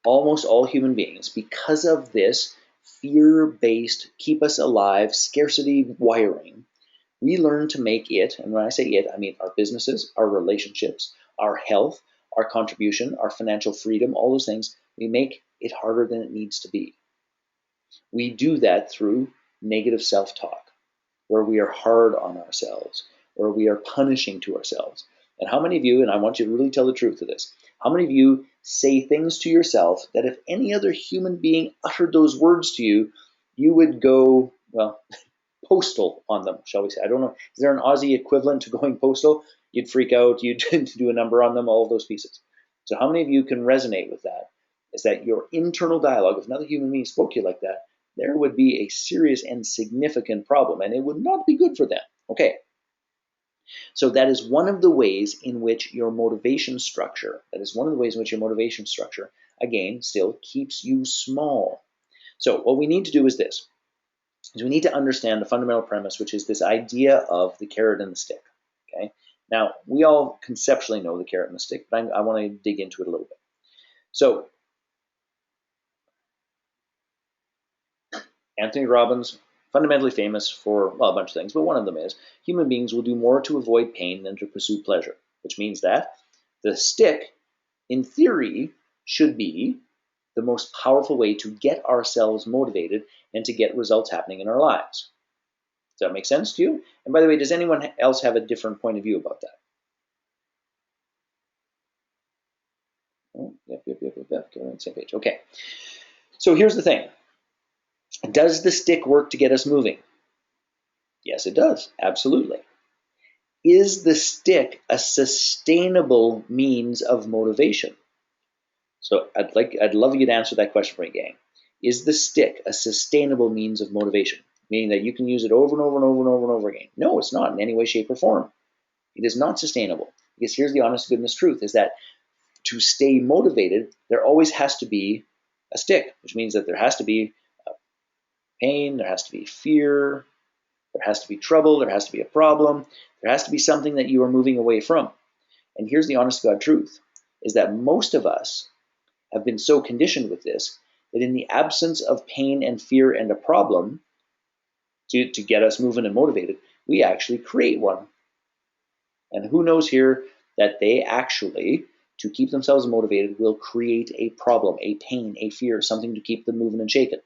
Almost all human beings, because of this fear-based, keep us alive, scarcity wiring, we learn to make it, and when I say it, I mean our businesses, our relationships, our health, our contribution, our financial freedom, all those things, we make it harder than it needs to be. We do that through negative self-talk, where we are hard on ourselves, where we are punishing to ourselves. And how many of you, and I want you to really tell the truth of this, how many of you say things to yourself that if any other human being uttered those words to you, you would go, well, postal on them, shall we say? I don't know. Is there an Aussie equivalent to going postal? You'd freak out, you'd do a number on them, all of those pieces. So how many of you can resonate with that? Is that your internal dialogue, if another human being spoke to you like that, there would be a serious and significant problem, and it would not be good for them. Okay. So that is one of the ways in which your motivation structure, again, still keeps you small. So what we need to do is this, is we need to understand the fundamental premise, which is this idea of the carrot and the stick. Okay. Now, we all conceptually know the carrot and the stick, but I want to dig into it a little bit. So, Anthony Robbins, fundamentally famous for, well, a bunch of things, but one of them is human beings will do more to avoid pain than to pursue pleasure, which means that the stick, in theory, should be the most powerful way to get ourselves motivated and to get results happening in our lives. Does that make sense to you? And by the way, does anyone else have a different point of view about that? Oh, yep. Okay, we're on the same page. Okay. So here's the thing. Does the stick work to get us moving? Yes, it does. Absolutely. Is the stick a sustainable means of motivation? So I'd love you to answer that question for me, gang. Is the stick a sustainable means of motivation? Meaning that you can use it over and over and over and over and over again. No, it's not in any way, shape, or form. It is not sustainable. Because here's the honest to goodness truth, is that to stay motivated, there always has to be a stick, which means that there has to be pain, there has to be fear, there has to be trouble, there has to be a problem, there has to be something that you are moving away from. And here's the honest to God truth, is that most of us have been so conditioned with this that in the absence of pain and fear and a problem to get us moving and motivated, we actually create one. And who knows here that they actually, to keep themselves motivated, will create a problem, a pain, a fear, something to keep them moving and shaking.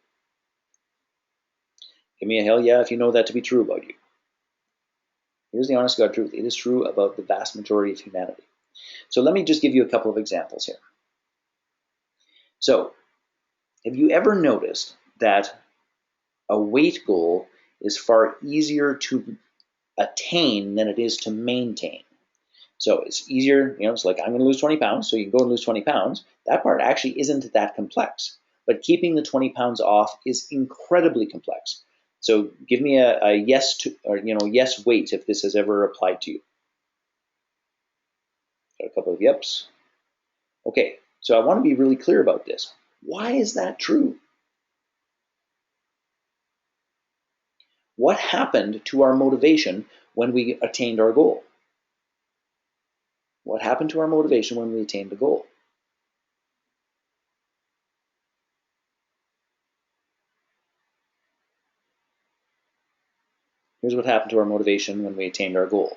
Give me a hell yeah if you know that to be true about you. Here's the honest to God truth. It is true about the vast majority of humanity. So let me just give you a couple of examples here. So, have you ever noticed that a weight goal is far easier to attain than it is to maintain? So it's easier, it's like I'm going to lose 20 pounds, so you can go and lose 20 pounds. That part actually isn't that complex. But keeping the 20 pounds off is incredibly complex. So give me a yes to, or yes weight if this has ever applied to you. Got a couple of yeps. Okay, so I want to be really clear about this. Why is that true? What happened to our motivation when we attained our goal? What happened to our motivation when we attained the goal? Here's what happened to our motivation when we attained our goal,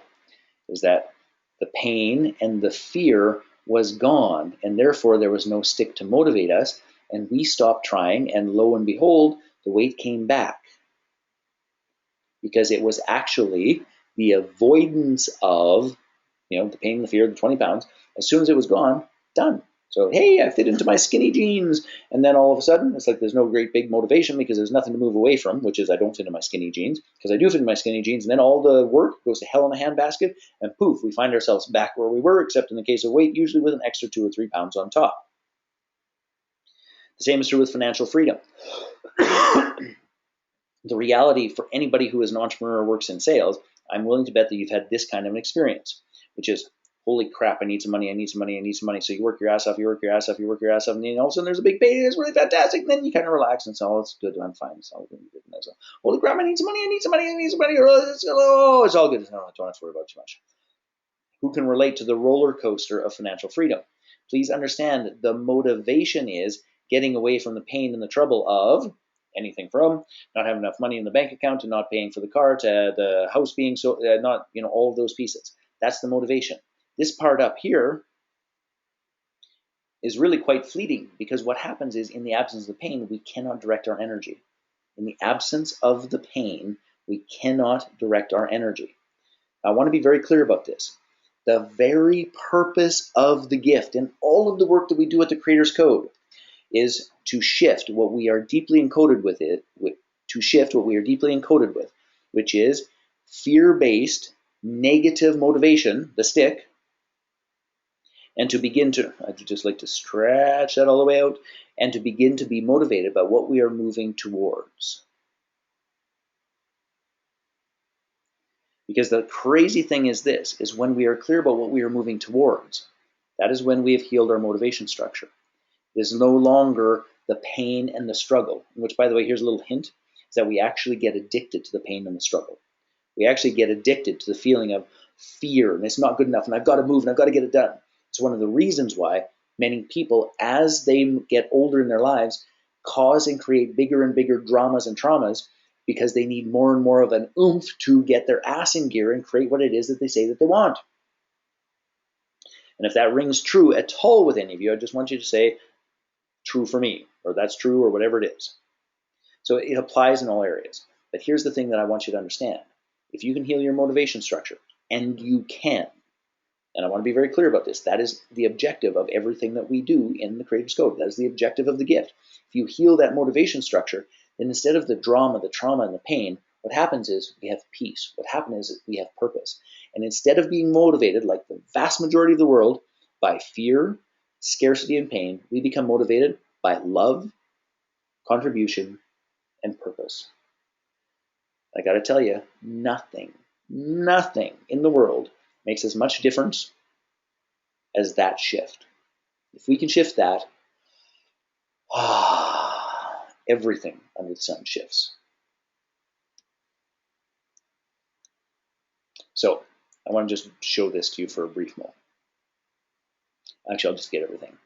is that the pain and the fear was gone, and therefore there was no stick to motivate us, and we stopped trying, and lo and behold, the weight came back. Because it was actually the avoidance of, the pain and the fear, the 20 pounds, as soon as it was gone, done. So, hey, I fit into my skinny jeans. And then all of a sudden, it's like there's no great big motivation because there's nothing to move away from, which is I don't fit in my skinny jeans, because I do fit in my skinny jeans. And then all the work goes to hell in a handbasket, and poof, we find ourselves back where we were, except in the case of weight, usually with an extra 2 or 3 pounds on top. The same is true with financial freedom. The reality for anybody who is an entrepreneur or works in sales, I'm willing to bet that you've had this kind of an experience, which is, holy crap, I need some money, I need some money, I need some money. So you work your ass off, you work your ass off, you work your ass off, and then all of a sudden there's a big payday, it's really fantastic, and then you kind of relax and say, oh, it's good, I'm fine, it's all good. And so, holy crap, I need some money, I need some money, I need some money, oh, it's all good. No, I don't have to worry about too much. Who can relate to the roller coaster of financial freedom? Please understand the motivation is getting away from the pain and the trouble of anything from not having enough money in the bank account to not paying for the car to the house being so not, all of those pieces. That's the motivation. This part up here is really quite fleeting, because what happens is, in the absence of the pain, we cannot direct our energy. In the absence of the pain, we cannot direct our energy. I want to be very clear about this. The very purpose of the gift and all of the work that we do at the Creator's Code is to shift what we are deeply encoded with which is fear-based negative motivation, the stick, and to begin to, I'd just like to stretch that all the way out, and to begin to be motivated by what we are moving towards. Because the crazy thing is this, is when we are clear about what we are moving towards, that is when we have healed our motivation structure. It is no longer the pain and the struggle, which, by the way, here's a little hint, is that we actually get addicted to the pain and the struggle. We actually get addicted to the feeling of fear, and it's not good enough, and I've got to move, and I've got to get it done. It's one of the reasons why many people, as they get older in their lives, cause and create bigger and bigger dramas and traumas, because they need more and more of an oomph to get their ass in gear and create what it is that they say that they want. And if that rings true at all with any of you, I just want you to say, true for me, or that's true, or whatever it is. So it applies in all areas. But here's the thing that I want you to understand. If you can heal your motivation structure, and you can, and I want to be very clear about this, that is the objective of everything that we do in the Creator's Code. That is the objective of the gift. If you heal that motivation structure, then instead of the drama, the trauma, and the pain, what happens is we have peace. What happens is we have purpose. And instead of being motivated, like the vast majority of the world, by fear, scarcity, and pain, we become motivated by love, contribution, and purpose. I got to tell you, nothing in the world makes as much difference as that shift. If we can shift that, everything under the sun shifts. So I want to just show this to you for a brief moment. Actually, I'll just get everything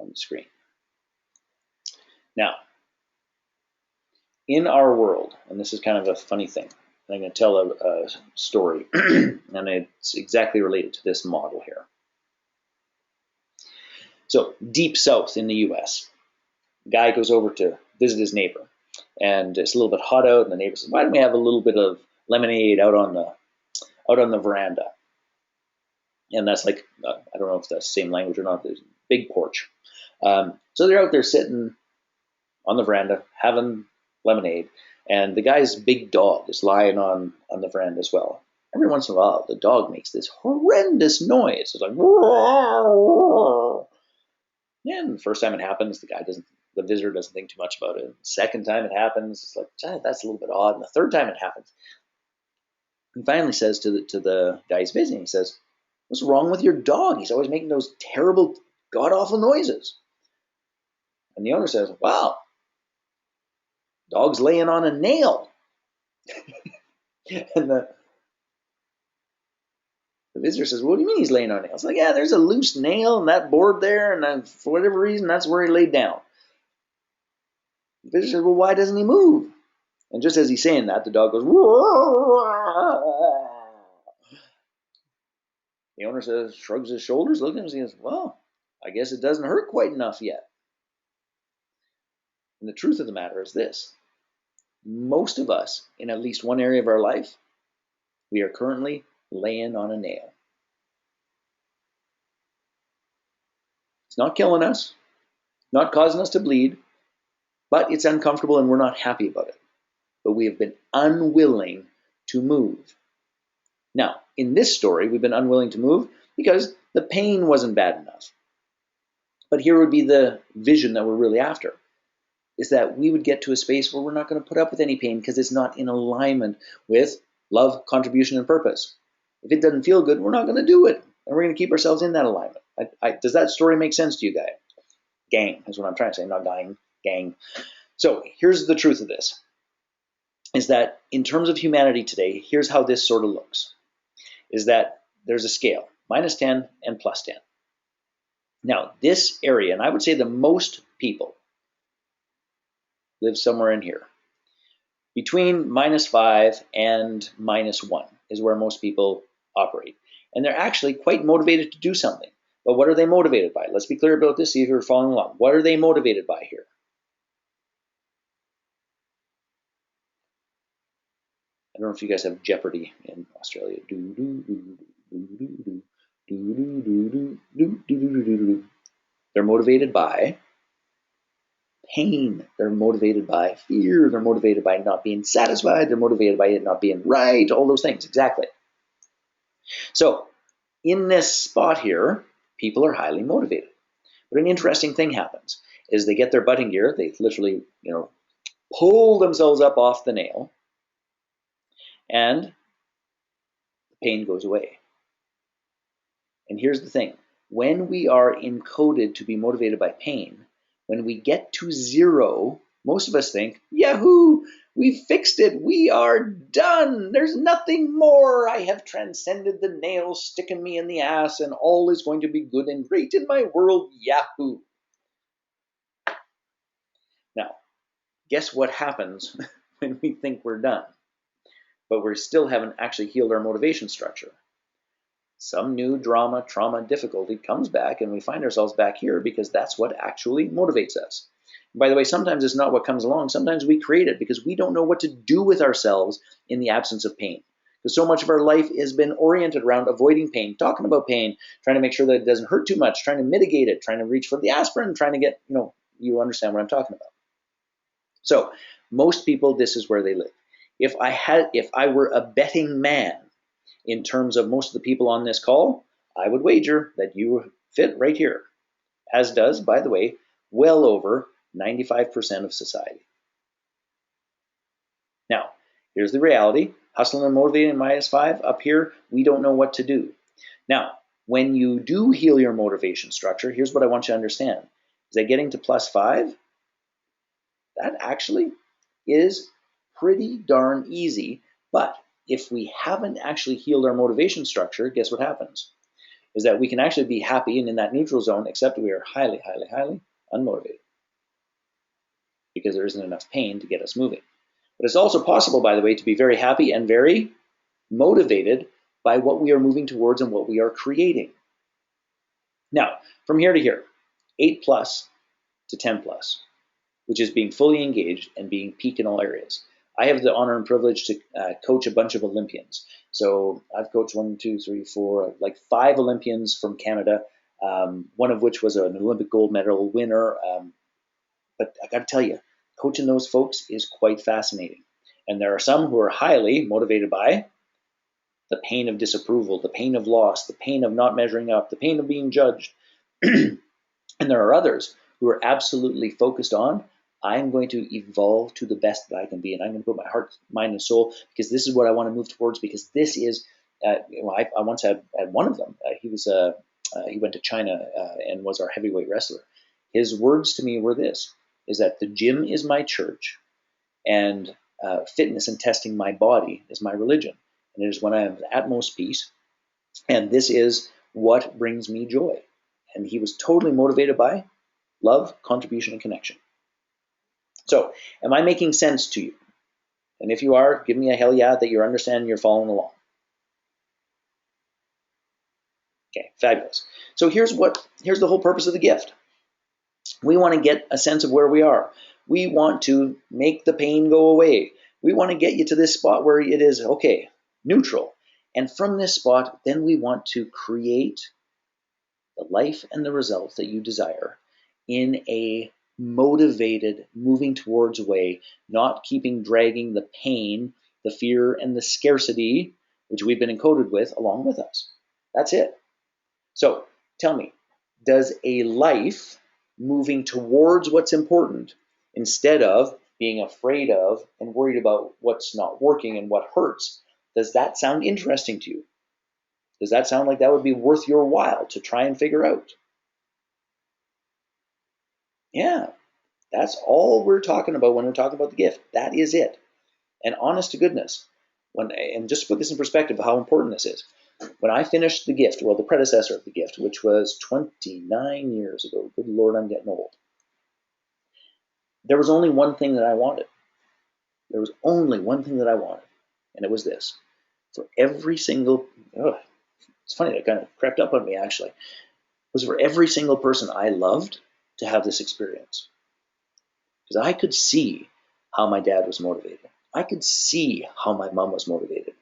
on the screen. Now, in our world, and this is kind of a funny thing, I'm going to tell a story, and it's exactly related to this model here. So, deep south in the US, a guy goes over to visit his neighbor, and it's a little bit hot out, and the neighbor says, why don't we have a little bit of lemonade out on the veranda? And that's like, I don't know if that's the same language or not, there's a big porch. So they're out there sitting on the veranda, having lemonade, and the guy's big dog is lying on the veranda as well. Every once in a while, the dog makes this horrendous noise. It's like, and the first time it happens, the visitor doesn't think too much about it. The second time it happens, it's like, that's a little bit odd. And the third time it happens, he finally says to the guy he's visiting, he says, what's wrong with your dog? He's always making those terrible, god-awful noises. And the owner says, wow, dog's laying on a nail. And the visitor says, what do you mean he's laying on a nail? It's like, yeah, there's a loose nail in that board there, and then for whatever reason, that's where he laid down. The visitor says, well, why doesn't he move? And just as he's saying that, the dog goes, the owner says, shrugs his shoulders, looking and says, well, I guess it doesn't hurt quite enough yet. And the truth of the matter is this. Most of us, in at least one area of our life, we are currently laying on a nail. It's not killing us, not causing us to bleed, but it's uncomfortable and we're not happy about it. But we have been unwilling to move. Now, in this story, we've been unwilling to move because the pain wasn't bad enough. But here would be the vision that we're really after, is that we would get to a space where we're not going to put up with any pain because it's not in alignment with love, contribution, and purpose. If it doesn't feel good, we're not going to do it. And we're going to keep ourselves in that alignment. Does that story make sense to you guys? Gang is what I'm trying to say, not dying, gang. So here's the truth of this, is that in terms of humanity today, here's how this sort of looks, is that there's a scale, -10 and +10. Now, this area, and I would say the most people live somewhere in here. Between -5 and -1 is where most people operate. And they're actually quite motivated to do something. But what are they motivated by? Let's be clear about this, see if you're following along. What are they motivated by here? I don't know if you guys have Jeopardy in Australia. They're motivated by pain. They're motivated by fear. They're motivated by not being satisfied. They're motivated by it not being right. All those things, exactly. So in this spot here, people are highly motivated. But an interesting thing happens is they get their butting gear. They literally, pull themselves up off the nail, and the pain goes away. And here's the thing. When we are encoded to be motivated by pain, when we get to 0, most of us think, Yahoo! We fixed it. We are done. There's nothing more. I have transcended the nail sticking me in the ass, and all is going to be good and great in my world. Yahoo! Now, guess what happens when we think we're done, but we still haven't actually healed our motivation structure? Some new drama, trauma, difficulty comes back, and we find ourselves back here because that's what actually motivates us. By the way, sometimes it's not what comes along. Sometimes we create it because we don't know what to do with ourselves in the absence of pain. Because so much of our life has been oriented around avoiding pain, talking about pain, trying to make sure that it doesn't hurt too much, trying to mitigate it, trying to reach for the aspirin, trying to get, you understand what I'm talking about. So most people, this is where they live. If I were a betting man in terms of most of the people on this call, I would wager that you fit right here, as does, by the way, well over 95% of society. Now, here's the reality. Hustling and motivating -5, up here, we don't know what to do. Now, when you do heal your motivation structure, here's what I want you to understand, is that getting to +5, that actually is pretty darn easy. But if we haven't actually healed our motivation structure, guess what happens? Is that we can actually be happy and in that neutral zone, except we are highly, highly, highly unmotivated because there isn't enough pain to get us moving. But it's also possible, by the way, to be very happy and very motivated by what we are moving towards and what we are creating. Now, from here to here, 8+ to 10+, which is being fully engaged and being peak in all areas. I have the honor and privilege to coach a bunch of Olympians. So I've coached like 5 Olympians from Canada, one of which was an Olympic gold medal winner. But I got to tell you, coaching those folks is quite fascinating. And there are some who are highly motivated by the pain of disapproval, the pain of loss, the pain of not measuring up, the pain of being judged. And there are others who are absolutely focused on, I'm going to evolve to the best that I can be, and I'm going to put my heart, mind, and soul, because this is what I want to move towards, because this is, I once had one of them, he went to China and was our heavyweight wrestler. His words to me were this, is that the gym is my church, and fitness and testing my body is my religion. And it is when I am at most peace, and this is what brings me joy. And he was totally motivated by love, contribution, and connection. So, am I making sense to you? And if you are, give me a hell yeah that you're understanding, you're following along. Okay, fabulous. So here's the whole purpose of the gift. We want to get a sense of where we are. We want to make the pain go away. We want to get you to this spot where it is, okay, neutral. And from this spot, then we want to create the life and the results that you desire in a motivated, moving towards way, not dragging the pain, the fear, and the scarcity, which we've been encoded with, along with us. That's it. So tell me, does a life moving towards what's important instead of being afraid of and worried about what's not working and what hurts, does that sound interesting to you? Does that sound like that would be worth your while to try and figure out? Yeah, that's all we're talking about when we're talking about the gift. That is it. And honest to goodness, and just to put this in perspective of how important this is, When I finished The Gift, well, the predecessor of The Gift, which was 29 years ago, good Lord, I'm getting old, there was only one thing that I wanted. There was only one thing that I wanted, and it was this. For every single, it's funny, that kind of crept up on me actually, was for every single person I loved to have this experience. Because I could see how my dad was motivated. I could see how my mom was motivated.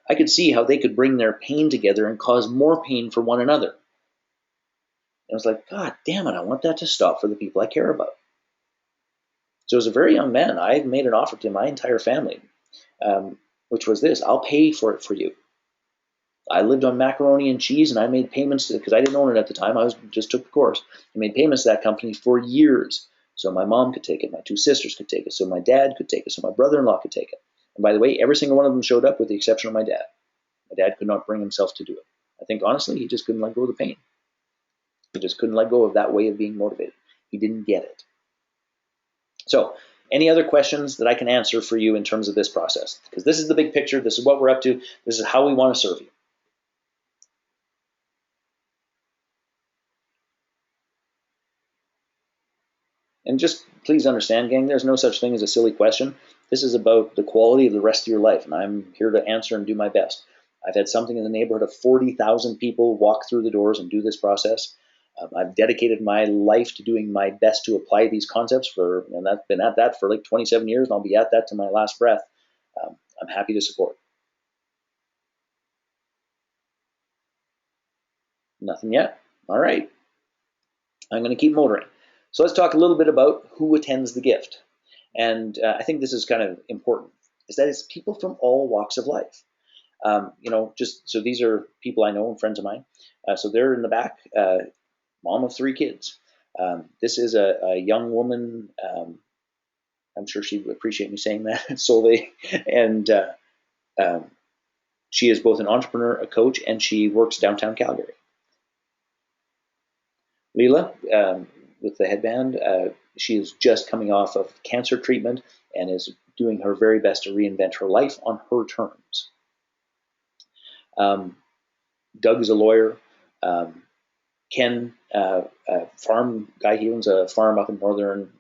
I could see how they could bring their pain together and cause more pain for one another. And I was like, God damn it, I want that to stop for the people I care about. So as a very young man, I made an offer to my entire family, which was this: I'll pay for it for you. I lived on macaroni and cheese, and I made payments because I didn't own it at the time. I just took the course. I made payments to that company for years, so my mom could take it, my two sisters could take it, so my dad could take it, so my brother-in-law could take it. And by the way, every single one of them showed up, with the exception of my dad. My dad could not bring himself to do it. I think honestly, he just couldn't let go of the pain. He just couldn't let go of that way of being motivated. He didn't get it. So, any other questions that I can answer for you in terms of this process? Because this is the big picture. This is what we're up to. This is how we want to serve you. And just please understand, gang, there's no such thing as a silly question. This is about the quality of the rest of your life, and I'm here to answer and do my best. I've had something in the neighborhood of 40,000 people walk through the doors and do this process. I've dedicated my life to doing my best to apply these concepts and I've been at that for like 27 years, and I'll be at that to my last breath. I'm happy to support. Nothing yet? All right. I'm going to keep motoring. So let's talk a little bit about who attends the gift. And I think this is kind of important, is that it's people from all walks of life. Just so these are people I know and friends of mine. So they're in the back, mom of 3 kids. This is a young woman. I'm sure she'd appreciate me saying that, Solveig. And she is both an entrepreneur, a coach, and she works downtown Calgary. Leela, with the headband, she is just coming off of cancer treatment and is doing her very best to reinvent her life on her terms. Doug is a lawyer. Ken, a farm guy, he owns a farm up in northern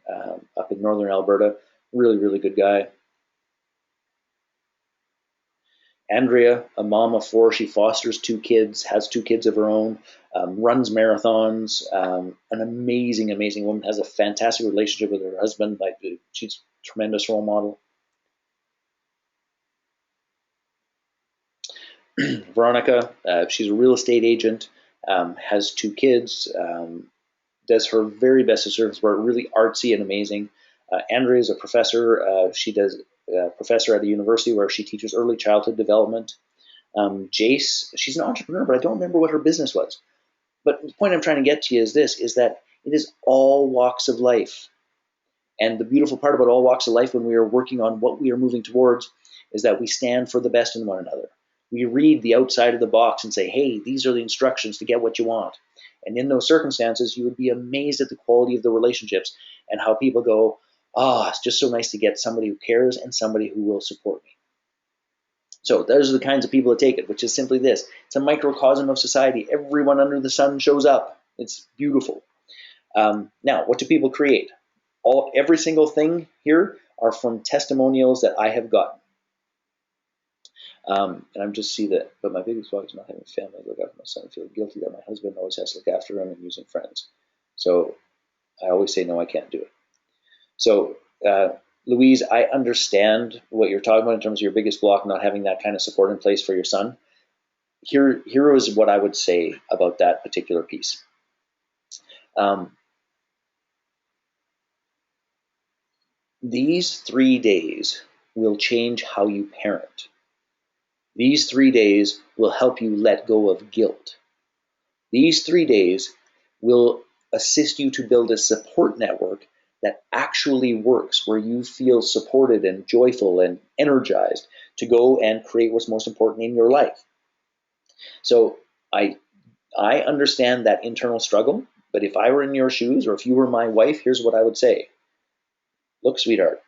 Alberta. Really, really good guy. Andrea, a mom of 4, she fosters 2 kids, has 2 kids of her own, runs marathons, an amazing, amazing woman, has a fantastic relationship with her husband. Like, she's a tremendous role model. Veronica, she's a real estate agent, has 2 kids, does her very best to serve support, really artsy and amazing. Andrea is a professor. She does professor at a university where she teaches early childhood development. Jace, she's an entrepreneur, but I don't remember what her business was. But the point I'm trying to get to you is this, is that it is all walks of life. And the beautiful part about all walks of life when we are working on what we are moving towards is that we stand for the best in one another. We read the outside of the box and say, hey, these are the instructions to get what you want. And in those circumstances, you would be amazed at the quality of the relationships and how people go, it's just so nice to get somebody who cares and somebody who will support me. So those are the kinds of people that take it, which is simply this. It's a microcosm of society. Everyone under the sun shows up. It's beautiful. Now, what do people create? Every single thing here are from testimonials that I have gotten. And I'm just see that, but my biggest flaw is not having family to look after my son. I feel guilty that my husband always has to look after him and using friends. So I always say, no, I can't do it. So, Louise, I understand what you're talking about in terms of your biggest block, not having that kind of support in place for your son. Here is what I would say about that particular piece. These 3 days will change how you parent. These 3 days will help you let go of guilt. These 3 days will assist you to build a support network that actually works, where you feel supported and joyful and energized to go and create what's most important in your life. So I understand that internal struggle, but if I were in your shoes, or if you were my wife, here's what I would say. Look, sweetheart,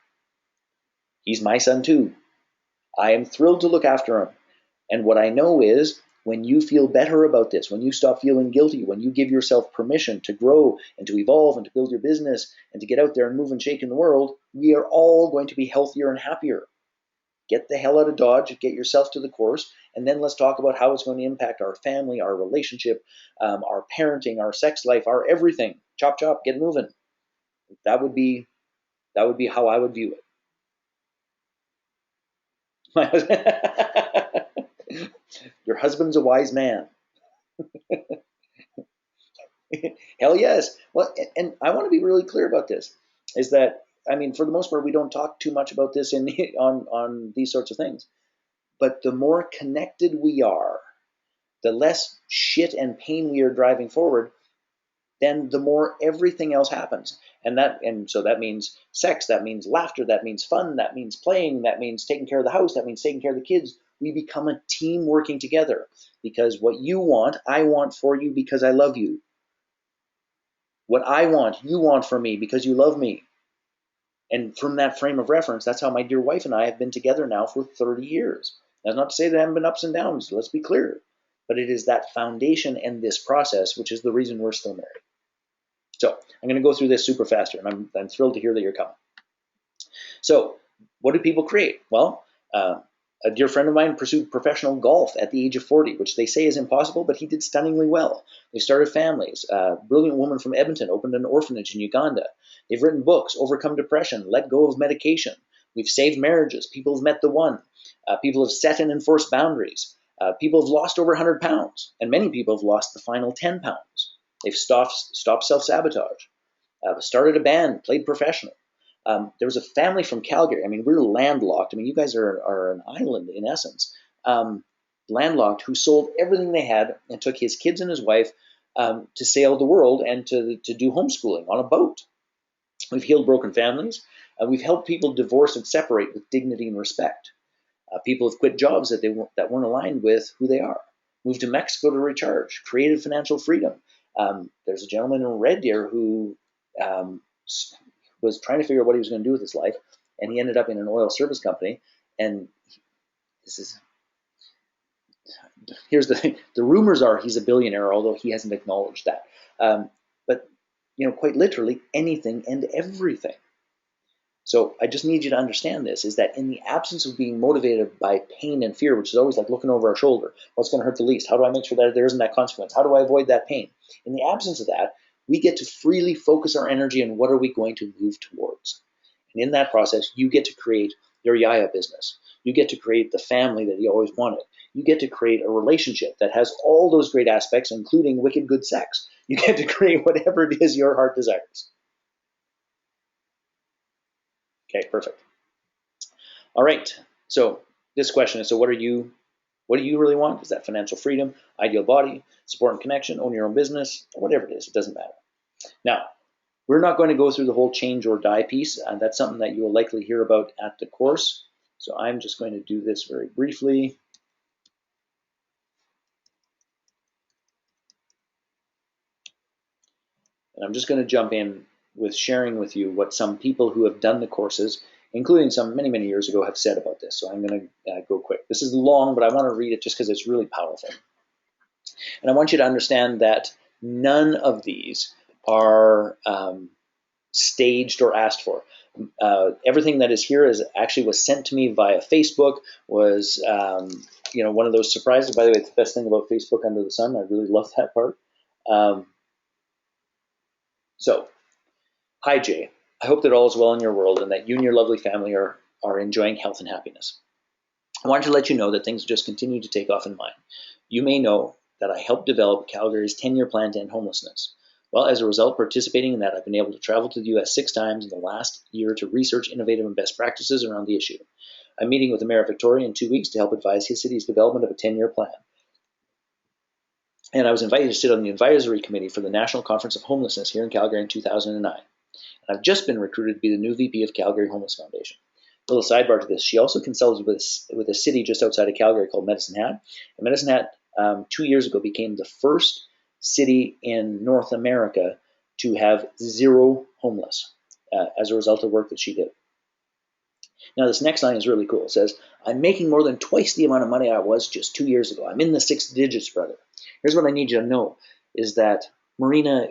he's my son too. I am thrilled to look after him. And what I know is When you feel better about this, when you stop feeling guilty, when you give yourself permission to grow and to evolve and to build your business and to get out there and move and shake in the world, we are all going to be healthier and happier. Get the hell out of Dodge, get yourself to the course, and then let's talk about how it's going to impact our family, our relationship, our parenting, our sex life, our everything. Chop, chop, get moving. That would be how I would view it. My husband, your husband's a wise man. Hell yes. Well, and I want to be really clear about this. Is that I mean, for the most part, we don't talk too much about this in on these sorts of things. But the more connected we are, the less shit and pain we are driving forward, then the more everything else happens. And so that means sex, that means laughter, that means fun, that means playing, that means taking care of the house, that means taking care of the kids. We become a team working together because what you want, I want for you because I love you. What I want, you want for me because you love me. And from that frame of reference, that's how my dear wife and I have been together now for 30 years. That's not to say there haven't been ups and downs, let's be clear. But it is that foundation and this process which is the reason we're still married. So I'm going to go through this super fast here, and I'm thrilled to hear that you're coming. So what do people create? Well, a dear friend of mine pursued professional golf at the age of 40, which they say is impossible, but he did stunningly well. They started families. A brilliant woman from Edmonton opened an orphanage in Uganda. They've written books, overcome depression, let go of medication. We've saved marriages. People have met the one. People have set and enforced boundaries. People have lost over 100 pounds, and many people have lost the final 10 pounds. They've stopped self-sabotage, started a band, played professional. There was a family from Calgary. I mean, we're landlocked. I mean, you guys are an island in essence. Landlocked, who sold everything they had and took his kids and his wife to sail the world and to do homeschooling on a boat. We've healed broken families. We've helped people divorce and separate with dignity and respect. People have quit jobs that weren't aligned with who they are. Moved to Mexico to recharge. Created financial freedom. There's a gentleman in Red Deer who was trying to figure out what he was going to do with his life, and he ended up in an oil service company. And here's the thing: the rumors are he's a billionaire, although he hasn't acknowledged that. But quite literally, anything and everything. So I just need you to understand this: is that in the absence of being motivated by pain and fear, which is always like looking over our shoulder, what's going to hurt the least? How do I make sure that there isn't that consequence? How do I avoid that pain? In the absence of that, we get to freely focus our energy on what are we going to move towards. And in that process, you get to create your Yaya business. You get to create the family that you always wanted. You get to create a relationship that has all those great aspects, including wicked good sex. You get to create whatever it is your heart desires. Okay, perfect. All right. So this question is, so what do you really want? Is that financial freedom, ideal body, support and connection, own your own business, whatever it is, it doesn't matter. Now, we're not going to go through the whole change or die piece. That's something that you will likely hear about at the course. So I'm just going to do this very briefly. And I'm just going to jump in with sharing with you what some people who have done the courses, including some many, many years ago, have said about this. So I'm going to go quick. This is long, but I want to read it just because it's really powerful. And I want you to understand that none of these are staged or asked for. Everything that is here was sent to me via Facebook, was one of those surprises. By the way, it's the best thing about Facebook under the sun. I really love that part. So, hi Jay. I hope that all is well in your world and that you and your lovely family are enjoying health and happiness. I wanted to let you know that things just continue to take off in mine. You may know that I helped develop Calgary's 10-year plan to end homelessness. Well, as a result, participating in that, I've been able to travel to the U.S. 6 times in the last year to research innovative and best practices around the issue. I'm meeting with the Mayor of Victoria in 2 weeks to help advise his city's development of a 10-year plan. And I was invited to sit on the advisory committee for the National Conference of Homelessness here in Calgary in 2009. And I've just been recruited to be the new VP of Calgary Homeless Foundation. A little sidebar to this, she also consulted with a city just outside of Calgary called Medicine Hat. And Medicine Hat 2 years ago became the first city in North America to have zero homeless as a result of work that she did. Now, this next line is really cool. It says, I'm making more than twice the amount of money I was just 2 years ago. I'm in the 6 digits, brother. Here's what I need you to know is that Marina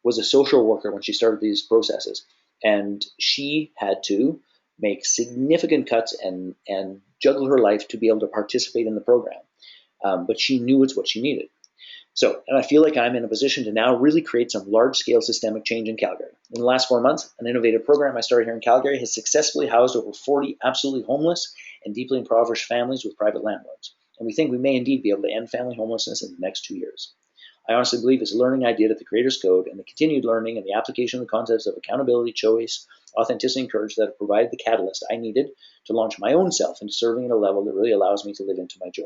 was a social worker when she started these processes, and she had to make significant cuts and juggle her life to be able to participate in the program. But she knew it's what she needed. So, and I feel like I'm in a position to now really create some large-scale systemic change in Calgary. In the last 4 months, an innovative program I started here in Calgary has successfully housed over 40 absolutely homeless and deeply impoverished families with private landlords. And we think we may indeed be able to end family homelessness in the next 2 years. I honestly believe this learning I did at the Creators Code and the continued learning and the application of the concepts of accountability, choice, authenticity, and courage that have provided the catalyst I needed to launch my own self into serving at a level that really allows me to live into my joy.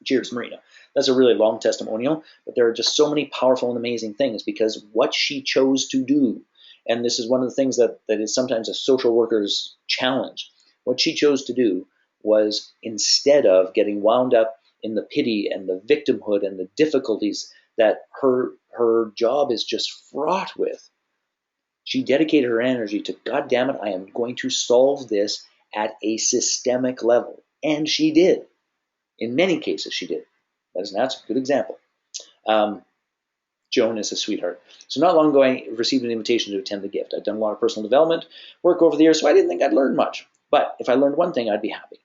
Cheers, Marina. That's a really long testimonial, but there are just so many powerful and amazing things because what she chose to do, and this is one of the things that is sometimes a social worker's challenge, what she chose to do was instead of getting wound up in the pity and the victimhood and the difficulties that her job is just fraught with, she dedicated her energy to, God damn it, I am going to solve this at a systemic level. And she did. In many cases, she did. That's a good example. Joan is a sweetheart. So not long ago, I received an invitation to attend the gift. I'd done a lot of personal development work over the years, so I didn't think I'd learned much. But if I learned one thing, I'd be happy.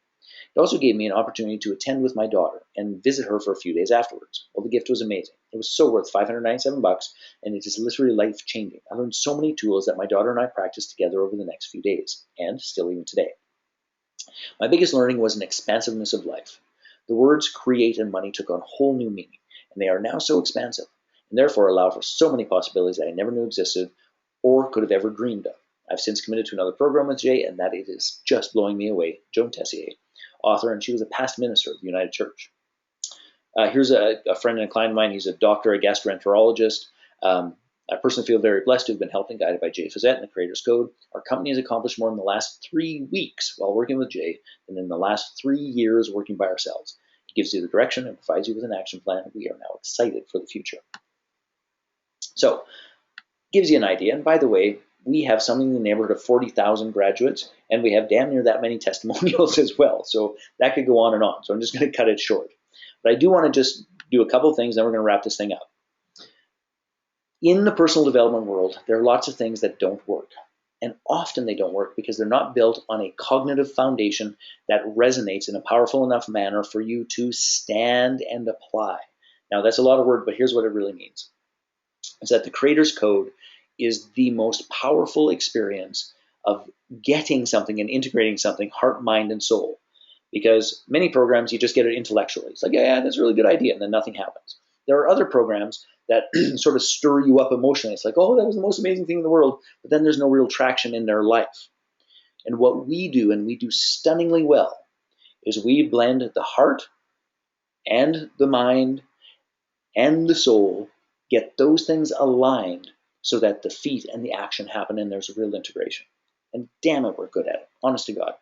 It also gave me an opportunity to attend with my daughter and visit her for a few days afterwards. Well, the gift was amazing. It was so worth $597, and it is literally life-changing. I learned so many tools that my daughter and I practiced together over the next few days, and still even today. My biggest learning was an expansiveness of life. The words create and money took on whole new meaning, and they are now so expansive, and therefore allow for so many possibilities that I never knew existed or could have ever dreamed of. I've since committed to another program with Jay, and that it is just blowing me away. Joan Tessier, author, and she was a past minister of the United Church. Here's a friend and a client of mine. He's a doctor, a gastroenterologist. I personally feel very blessed to have been helped and guided by Jay Fizzette and the Creators Code. Our company has accomplished more in the last 3 weeks while working with Jay than in the last 3 years working by ourselves. He gives you the direction and provides you with an action plan. We are now excited for the future. So, gives you an idea. And by the way, we have something in the neighborhood of 40,000 graduates, and we have damn near that many testimonials as well. So that could go on and on. So I'm just going to cut it short. But I do want to just do a couple of things, then we're going to wrap this thing up. In the personal development world, there are lots of things that don't work. And often they don't work because they're not built on a cognitive foundation that resonates in a powerful enough manner for you to stand and apply. Now, that's a lot of words, but here's what it really means. It's that the Creators Code is the most powerful experience of getting something and integrating something, heart, mind, and soul. Because many programs, you just get it intellectually. It's like, yeah, that's a really good idea, and then nothing happens. There are other programs that sort of stir you up emotionally. It's like, oh, that was the most amazing thing in the world, but then there's no real traction in their life. And what we do, and we do stunningly well, is we blend the heart and the mind and the soul, get those things aligned so that the feet and the action happen and there's a real integration. And damn it, we're good at it, honest to God.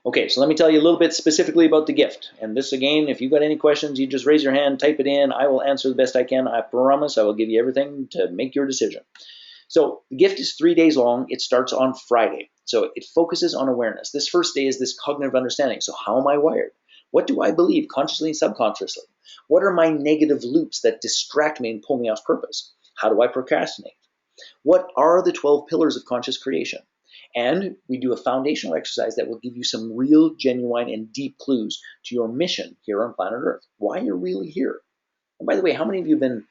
Okay, so let me tell you a little bit specifically about the gift. And this, again, if you've got any questions, you just raise your hand, type it in. I will answer the best I can. I promise I will give you everything to make your decision. So the gift is 3 days long. It starts on Friday. So it focuses on awareness. This first day is this cognitive understanding. So how am I wired? What do I believe consciously and subconsciously? What are my negative loops that distract me and pull me off purpose? How do I procrastinate? What are the 12 pillars of conscious creation? And we do a foundational exercise that will give you some real, genuine, and deep clues to your mission here on planet Earth, why you're really here. And by the way, how many of you have been,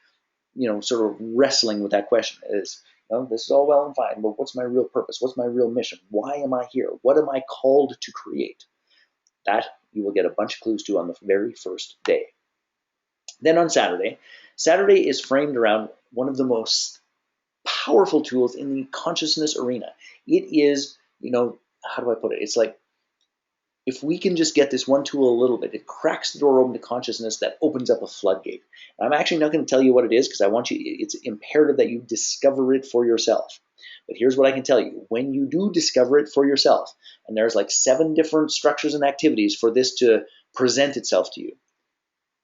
sort of wrestling with that question? Is, this is all well and fine, but what's my real purpose? What's my real mission? Why am I here? What am I called to create? That you will get a bunch of clues to on the very first day. Then on Saturday is framed around one of the most powerful tools in the consciousness arena. It is, how do I put it? It's like, if we can just get this one tool a little bit, it cracks the door open to consciousness that opens up a floodgate. And I'm actually not going to tell you what it is because I want you, it's imperative that you discover it for yourself. But here's what I can tell you. When you do discover it for yourself, and there's like 7 different structures and activities for this to present itself to you,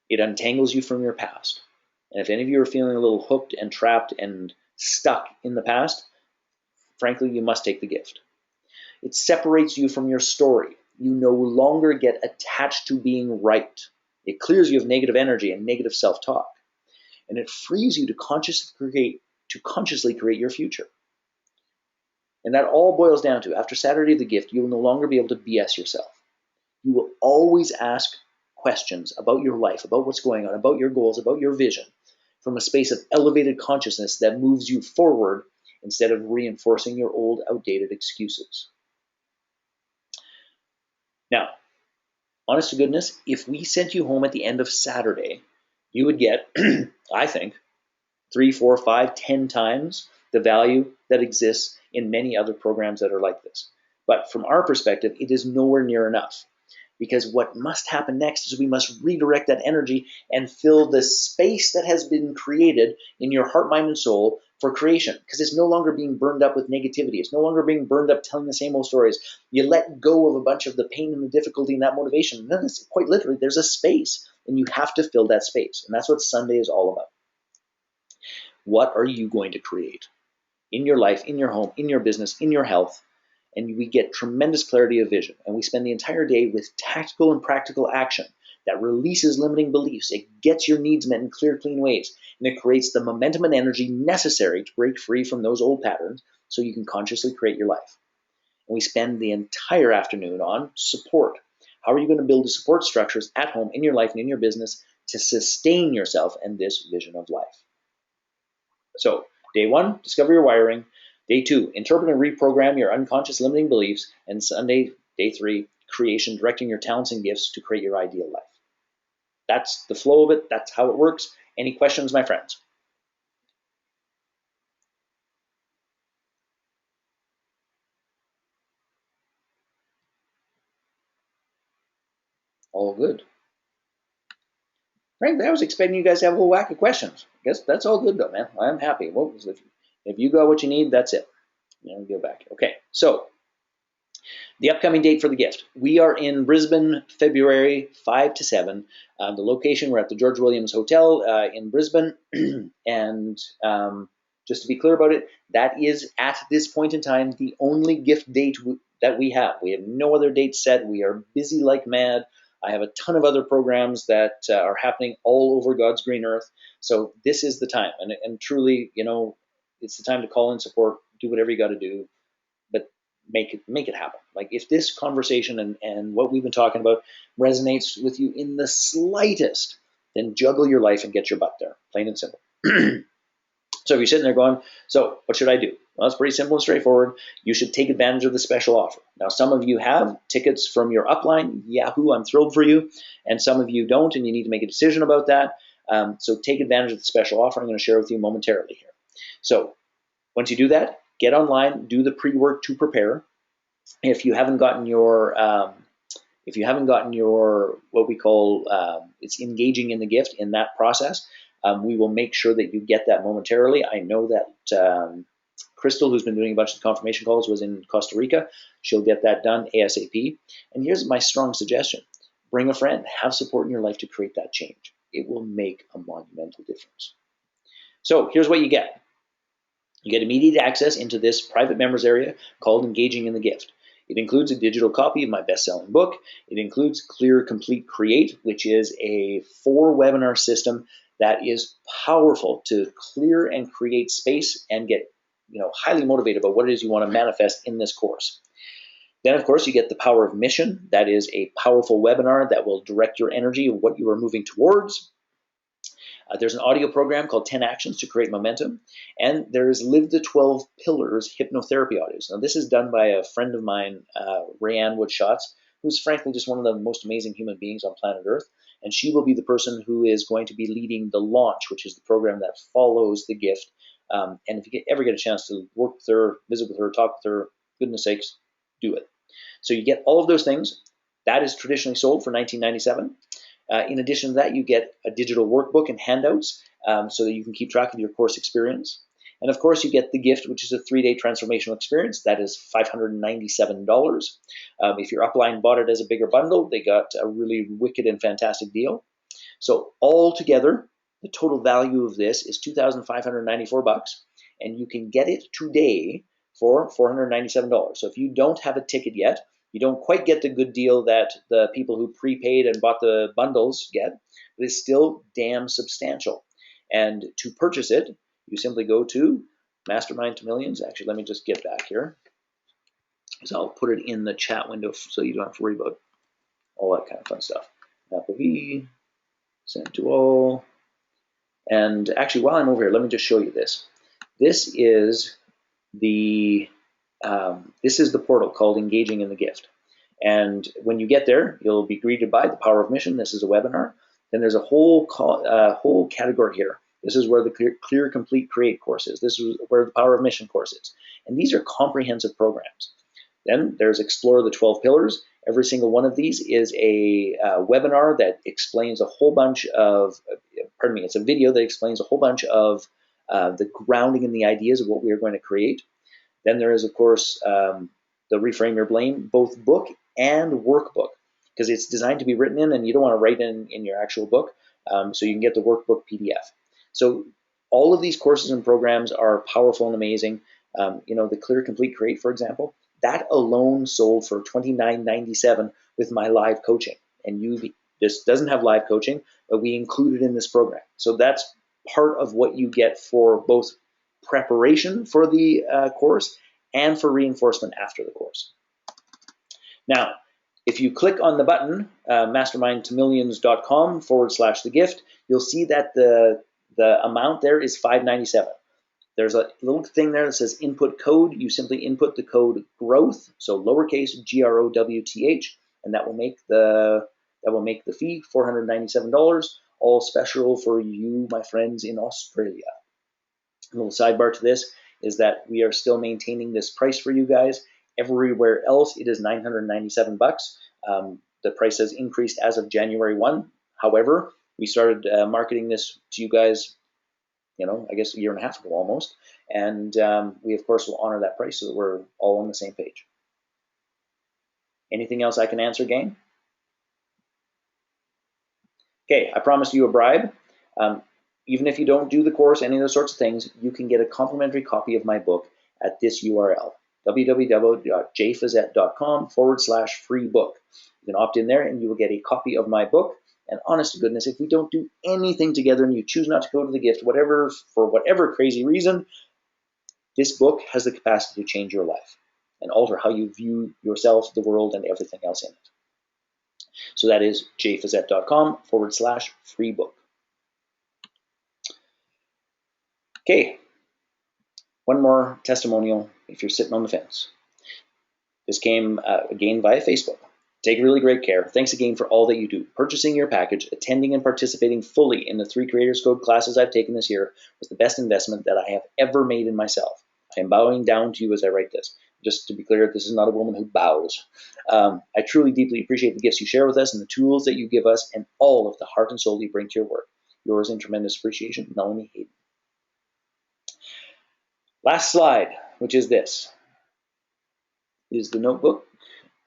it untangles you from your past. And if any of you are feeling a little hooked and trapped and stuck in the past, frankly, you must take the gift. It separates you from your story. You no longer get attached to being right. It clears you of negative energy and negative self-talk. And it frees you to consciously create your future. And that all boils down to, after Saturday of the Gift, you will no longer be able to BS yourself. You will always ask questions about your life, about what's going on, about your goals, about your vision, from a space of elevated consciousness that moves you forward instead of reinforcing your old, outdated excuses. Now, honest to goodness, if we sent you home at the end of Saturday, you would get, I think, 3, 4, 5, 10 times the value that exists in many other programs that are like this. But from our perspective, it is nowhere near enough. Because what must happen next is we must redirect that energy and fill the space that has been created in your heart, mind, and soul for creation. Because it's no longer being burned up with negativity. It's no longer being burned up telling the same old stories. You let go of a bunch of the pain and the difficulty and that motivation. And then it's quite literally, there's a space, and you have to fill that space. And that's what Sunday is all about. What are you going to create in your life, in your home, in your business, in your health? And we get tremendous clarity of vision. And we spend the entire day with tactical and practical action that releases limiting beliefs. It gets your needs met in clear, clean ways. And it creates the momentum and energy necessary to break free from those old patterns so you can consciously create your life. And we spend the entire afternoon on support. How are you going to build the support structures at home, in your life, and in your business to sustain yourself and this vision of life? So, day 1, discover your wiring. Day 2, interpret and reprogram your unconscious limiting beliefs. And Sunday, day 3, creation, directing your talents and gifts to create your ideal life. That's the flow of it. That's how it works. Any questions, my friends? All good. Frankly, I was expecting you guys to have a whole whack of questions. I guess that's all good though, man. I'm happy. If you got what you need, that's it. Go back. Okay, so the upcoming date for the gift. We are in Brisbane, February 5 to 7. The location, we're at the George Williams Hotel in Brisbane. And just to be clear about it, that is at this point in time the only gift date that we have. We have no other dates set. We are busy like mad. I have a ton of other programs that are happening all over God's green earth. So this is the time. And truly, it's the time to call in support, do whatever you got to do, but make it happen. Like if this conversation and what we've been talking about resonates with you in the slightest, then juggle your life and get your butt there, plain and simple. So if you're sitting there going, so what should I do? Well, it's pretty simple and straightforward. You should take advantage of the special offer. Now, some of you have tickets from your upline. Yahoo, I'm thrilled for you. And some of you don't, and you need to make a decision about that. So take advantage of the special offer I'm going to share with you momentarily here. So once you do that, get online, do the pre-work to prepare. If you haven't gotten your what we call it's engaging in the gift in that process, we will make sure that you get that momentarily. I know that Crystal, who's been doing a bunch of confirmation calls, was in Costa Rica. She'll get that done ASAP. And here's my strong suggestion. Bring a friend. Have support in your life to create that change. It will make a monumental difference. So here's what you get. You get immediate access into this private members area called Engaging in the Gift. It includes a digital copy of my best-selling book. It includes Clear Complete Create, which is a 4-webinar system that is powerful to clear and create space and get highly motivated about what it is you want to manifest in this course. Then, of course, you get the Power of Mission. That is a powerful webinar that will direct your energy of what you are moving towards. There's an audio program called 10 Actions to Create Momentum. And there's Live the 12 Pillars hypnotherapy audios. Now, this is done by a friend of mine, Rayanne Wood-Schatz, who's frankly just one of the most amazing human beings on planet Earth. And she will be the person who is going to be leading the launch, which is the program that follows the gift. And if you ever get a chance to work with her, visit with her, talk with her, goodness sakes, do it. So you get all of those things. That is traditionally sold for $19.97. In addition to that, you get a digital workbook and handouts so that you can keep track of your course experience. And of course, you get the gift, which is a 3-day transformational experience. That is $597. If your upline bought it as a bigger bundle, they got a really wicked and fantastic deal. So altogether, the total value of this is $2,594, and you can get it today for $497. So if you don't have a ticket yet, you don't quite get the good deal that the people who prepaid and bought the bundles get, but it's still damn substantial. And to purchase it, you simply go to Mastermind to Millions. Actually, let me just get back here, because I'll put it in the chat window so you don't have to worry about all that kind of fun stuff. Apple V, send to all. And actually, while I'm over here, let me just show you this. This is the portal called Engaging in the Gift. And when you get there, you'll be greeted by the Power of Mission. This is a webinar. Then there's a whole category here. This is where the Clear, Complete, Create course is. This is where the Power of Mission course is. And these are comprehensive programs. Then there's Explore the 12 Pillars. Every single one of these is a webinar that explains a whole bunch of, it's a video that explains a whole bunch of the grounding and the ideas of what we are going to create. Then there is, of course, the Reframe Your Blame, both book and workbook, because it's designed to be written in, and you don't want to write in your actual book, so you can get the workbook PDF. So all of these courses and programs are powerful and amazing. The Clear, Complete, Create, for example, that alone sold for $29.97 with my live coaching. And this doesn't have live coaching, but we include it in this program. So that's part of what you get for both preparation for the course and for reinforcement after the course. Now, if you click on the button, mastermindtomillions.com/the gift, you'll see that the amount there is $597. There's a little thing there that says input code. You simply input the code GROWTH, so lowercase GROWTH, and that will make the fee $497, all special for you, my friends in Australia. A little sidebar to this is that we are still maintaining this price for you guys. Everywhere else, it is $997. The price has increased as of January 1. However, we started marketing this to you guys, I guess a year and a half ago almost. And we, of course, will honor that price so that we're all on the same page. Anything else I can answer, gang? Okay, I promised you a bribe. Even if you don't do the course, any of those sorts of things, you can get a complimentary copy of my book at this URL, www.jfazette.com/free book. You can opt in there and you will get a copy of my book. And honest to goodness, if we don't do anything together and you choose not to go to the gift, for whatever crazy reason, this book has the capacity to change your life and alter how you view yourself, the world, and everything else in it. So that is jfazette.com/free book. Okay, one more testimonial if you're sitting on the fence. This came again via Facebook. Take really great care. Thanks again for all that you do. Purchasing your package, attending and participating fully in the 3 Creators Code classes I've taken this year was the best investment that I have ever made in myself. I am bowing down to you as I write this. Just to be clear, this is not a woman who bows. I truly, deeply appreciate the gifts you share with us and the tools that you give us and all of the heart and soul you bring to your work. Yours in tremendous appreciation, Melanie Hayden. Last slide, which is this. Is the notebook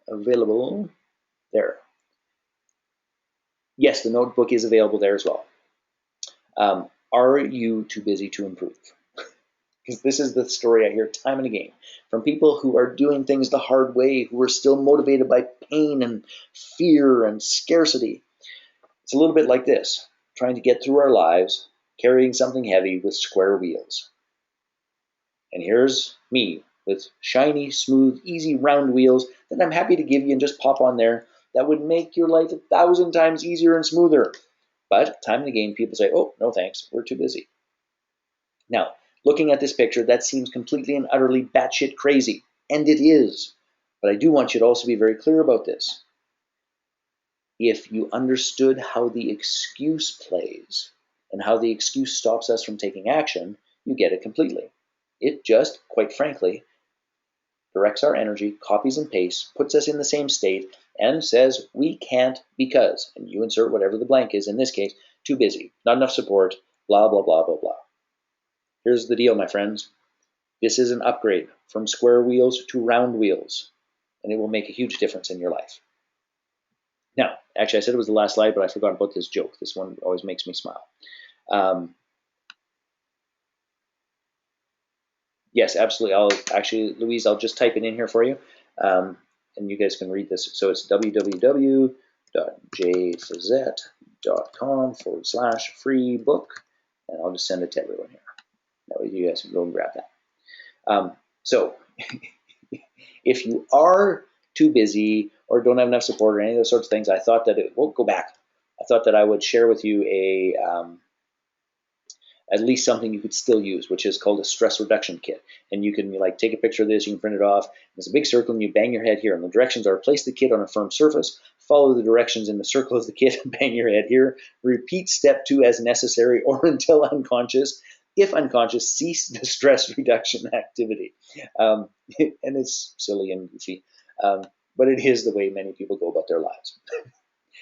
available there? Yes, the notebook is available there as well. Are you too busy to improve? Because this is the story I hear time and again from people who are doing things the hard way, who are still motivated by pain and fear and scarcity. It's a little bit like this, trying to get through our lives, carrying something heavy with square wheels. And here's me with shiny, smooth, easy, round wheels that I'm happy to give you and just pop on there. That would make your life 1,000 times easier and smoother. But time and again, people say, oh, no thanks, we're too busy. Now, looking at this picture, that seems completely and utterly batshit crazy, and it is. But I do want you to also be very clear about this. If you understood how the excuse plays and how the excuse stops us from taking action, you get it completely. It just, quite frankly, directs our energy, copies and pastes, puts us in the same state, and says we can't because, and you insert whatever the blank is, in this case, too busy, not enough support, blah, blah, blah, blah, blah. Here's the deal, my friends. This is an upgrade from square wheels to round wheels, and it will make a huge difference in your life. Now, actually, I said it was the last slide, but I forgot about this joke. This one always makes me smile. Yes, absolutely. I'll actually, Louise, I'll just type it in here for you, and you guys can read this. So it's www.jfazette.com/free book, and I'll just send it to everyone here. That way you guys can go and grab that. So if you are too busy or don't have enough support or any of those sorts of things, I thought that it won't go back. I thought that I would share with you at least something you could still use, which is called a stress reduction kit. And you can like take a picture of this, you can print it off. There's a big circle and you bang your head here. And the directions are place the kit on a firm surface, follow the directions in the circle of the kit and bang your head here. Repeat step 2 as necessary or until unconscious. If unconscious, cease the stress reduction activity. And it's silly and goofy, but it is the way many people go about their lives.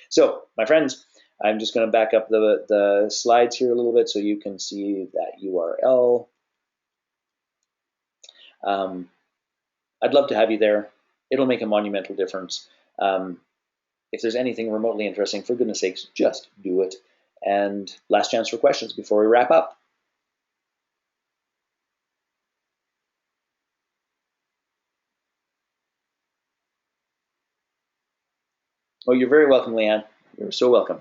So, my friends, I'm just going to back up the slides here a little bit so you can see that URL. I'd love to have you there. It'll make a monumental difference. If there's anything remotely interesting, for goodness sakes, just do it. And last chance for questions before we wrap up. Oh, you're very welcome, Leanne. You're so welcome.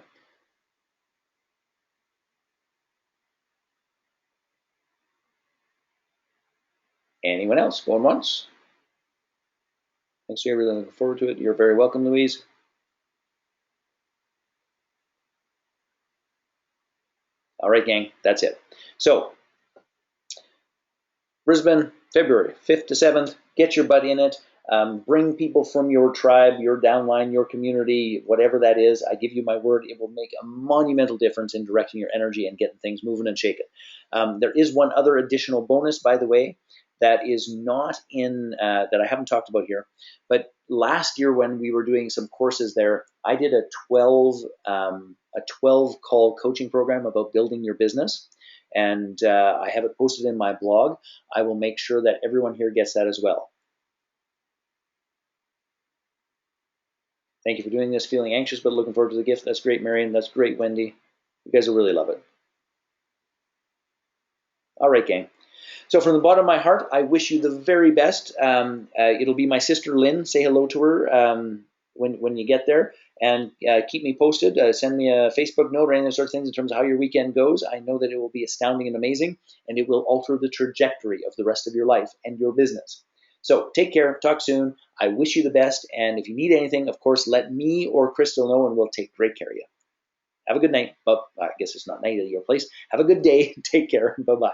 Anyone else? Going once? Thanks, you're really looking forward to it. You're very welcome, Louise. All right, gang, that's it. So, Brisbane, February 5th to 7th, get your butt in it. Bring people from your tribe, your downline, your community, whatever that is. I give you my word, it will make a monumental difference in directing your energy and getting things moving and shaking. There is one other additional bonus, by the way, that is not in, that I haven't talked about here. But last year when we were doing some courses there, I did a 12 call coaching program about building your business. And I have it posted in my blog. I will make sure that everyone here gets that as well. Thank you for doing this. Feeling anxious, but looking forward to the gift. That's great, Marion. That's great, Wendy. You guys will really love it. All right, gang. So from the bottom of my heart, I wish you the very best. It'll be my sister Lynn. Say hello to her when you get there, and keep me posted. Send me a Facebook note or any of those sort of things in terms of how your weekend goes. I know that it will be astounding and amazing, and it will alter the trajectory of the rest of your life and your business. So take care. Talk soon. I wish you the best, and if you need anything, of course, let me or Crystal know, and we'll take great care of you. Have a good night. Well, I guess it's not night at your place. Have a good day. Take care. Bye-bye.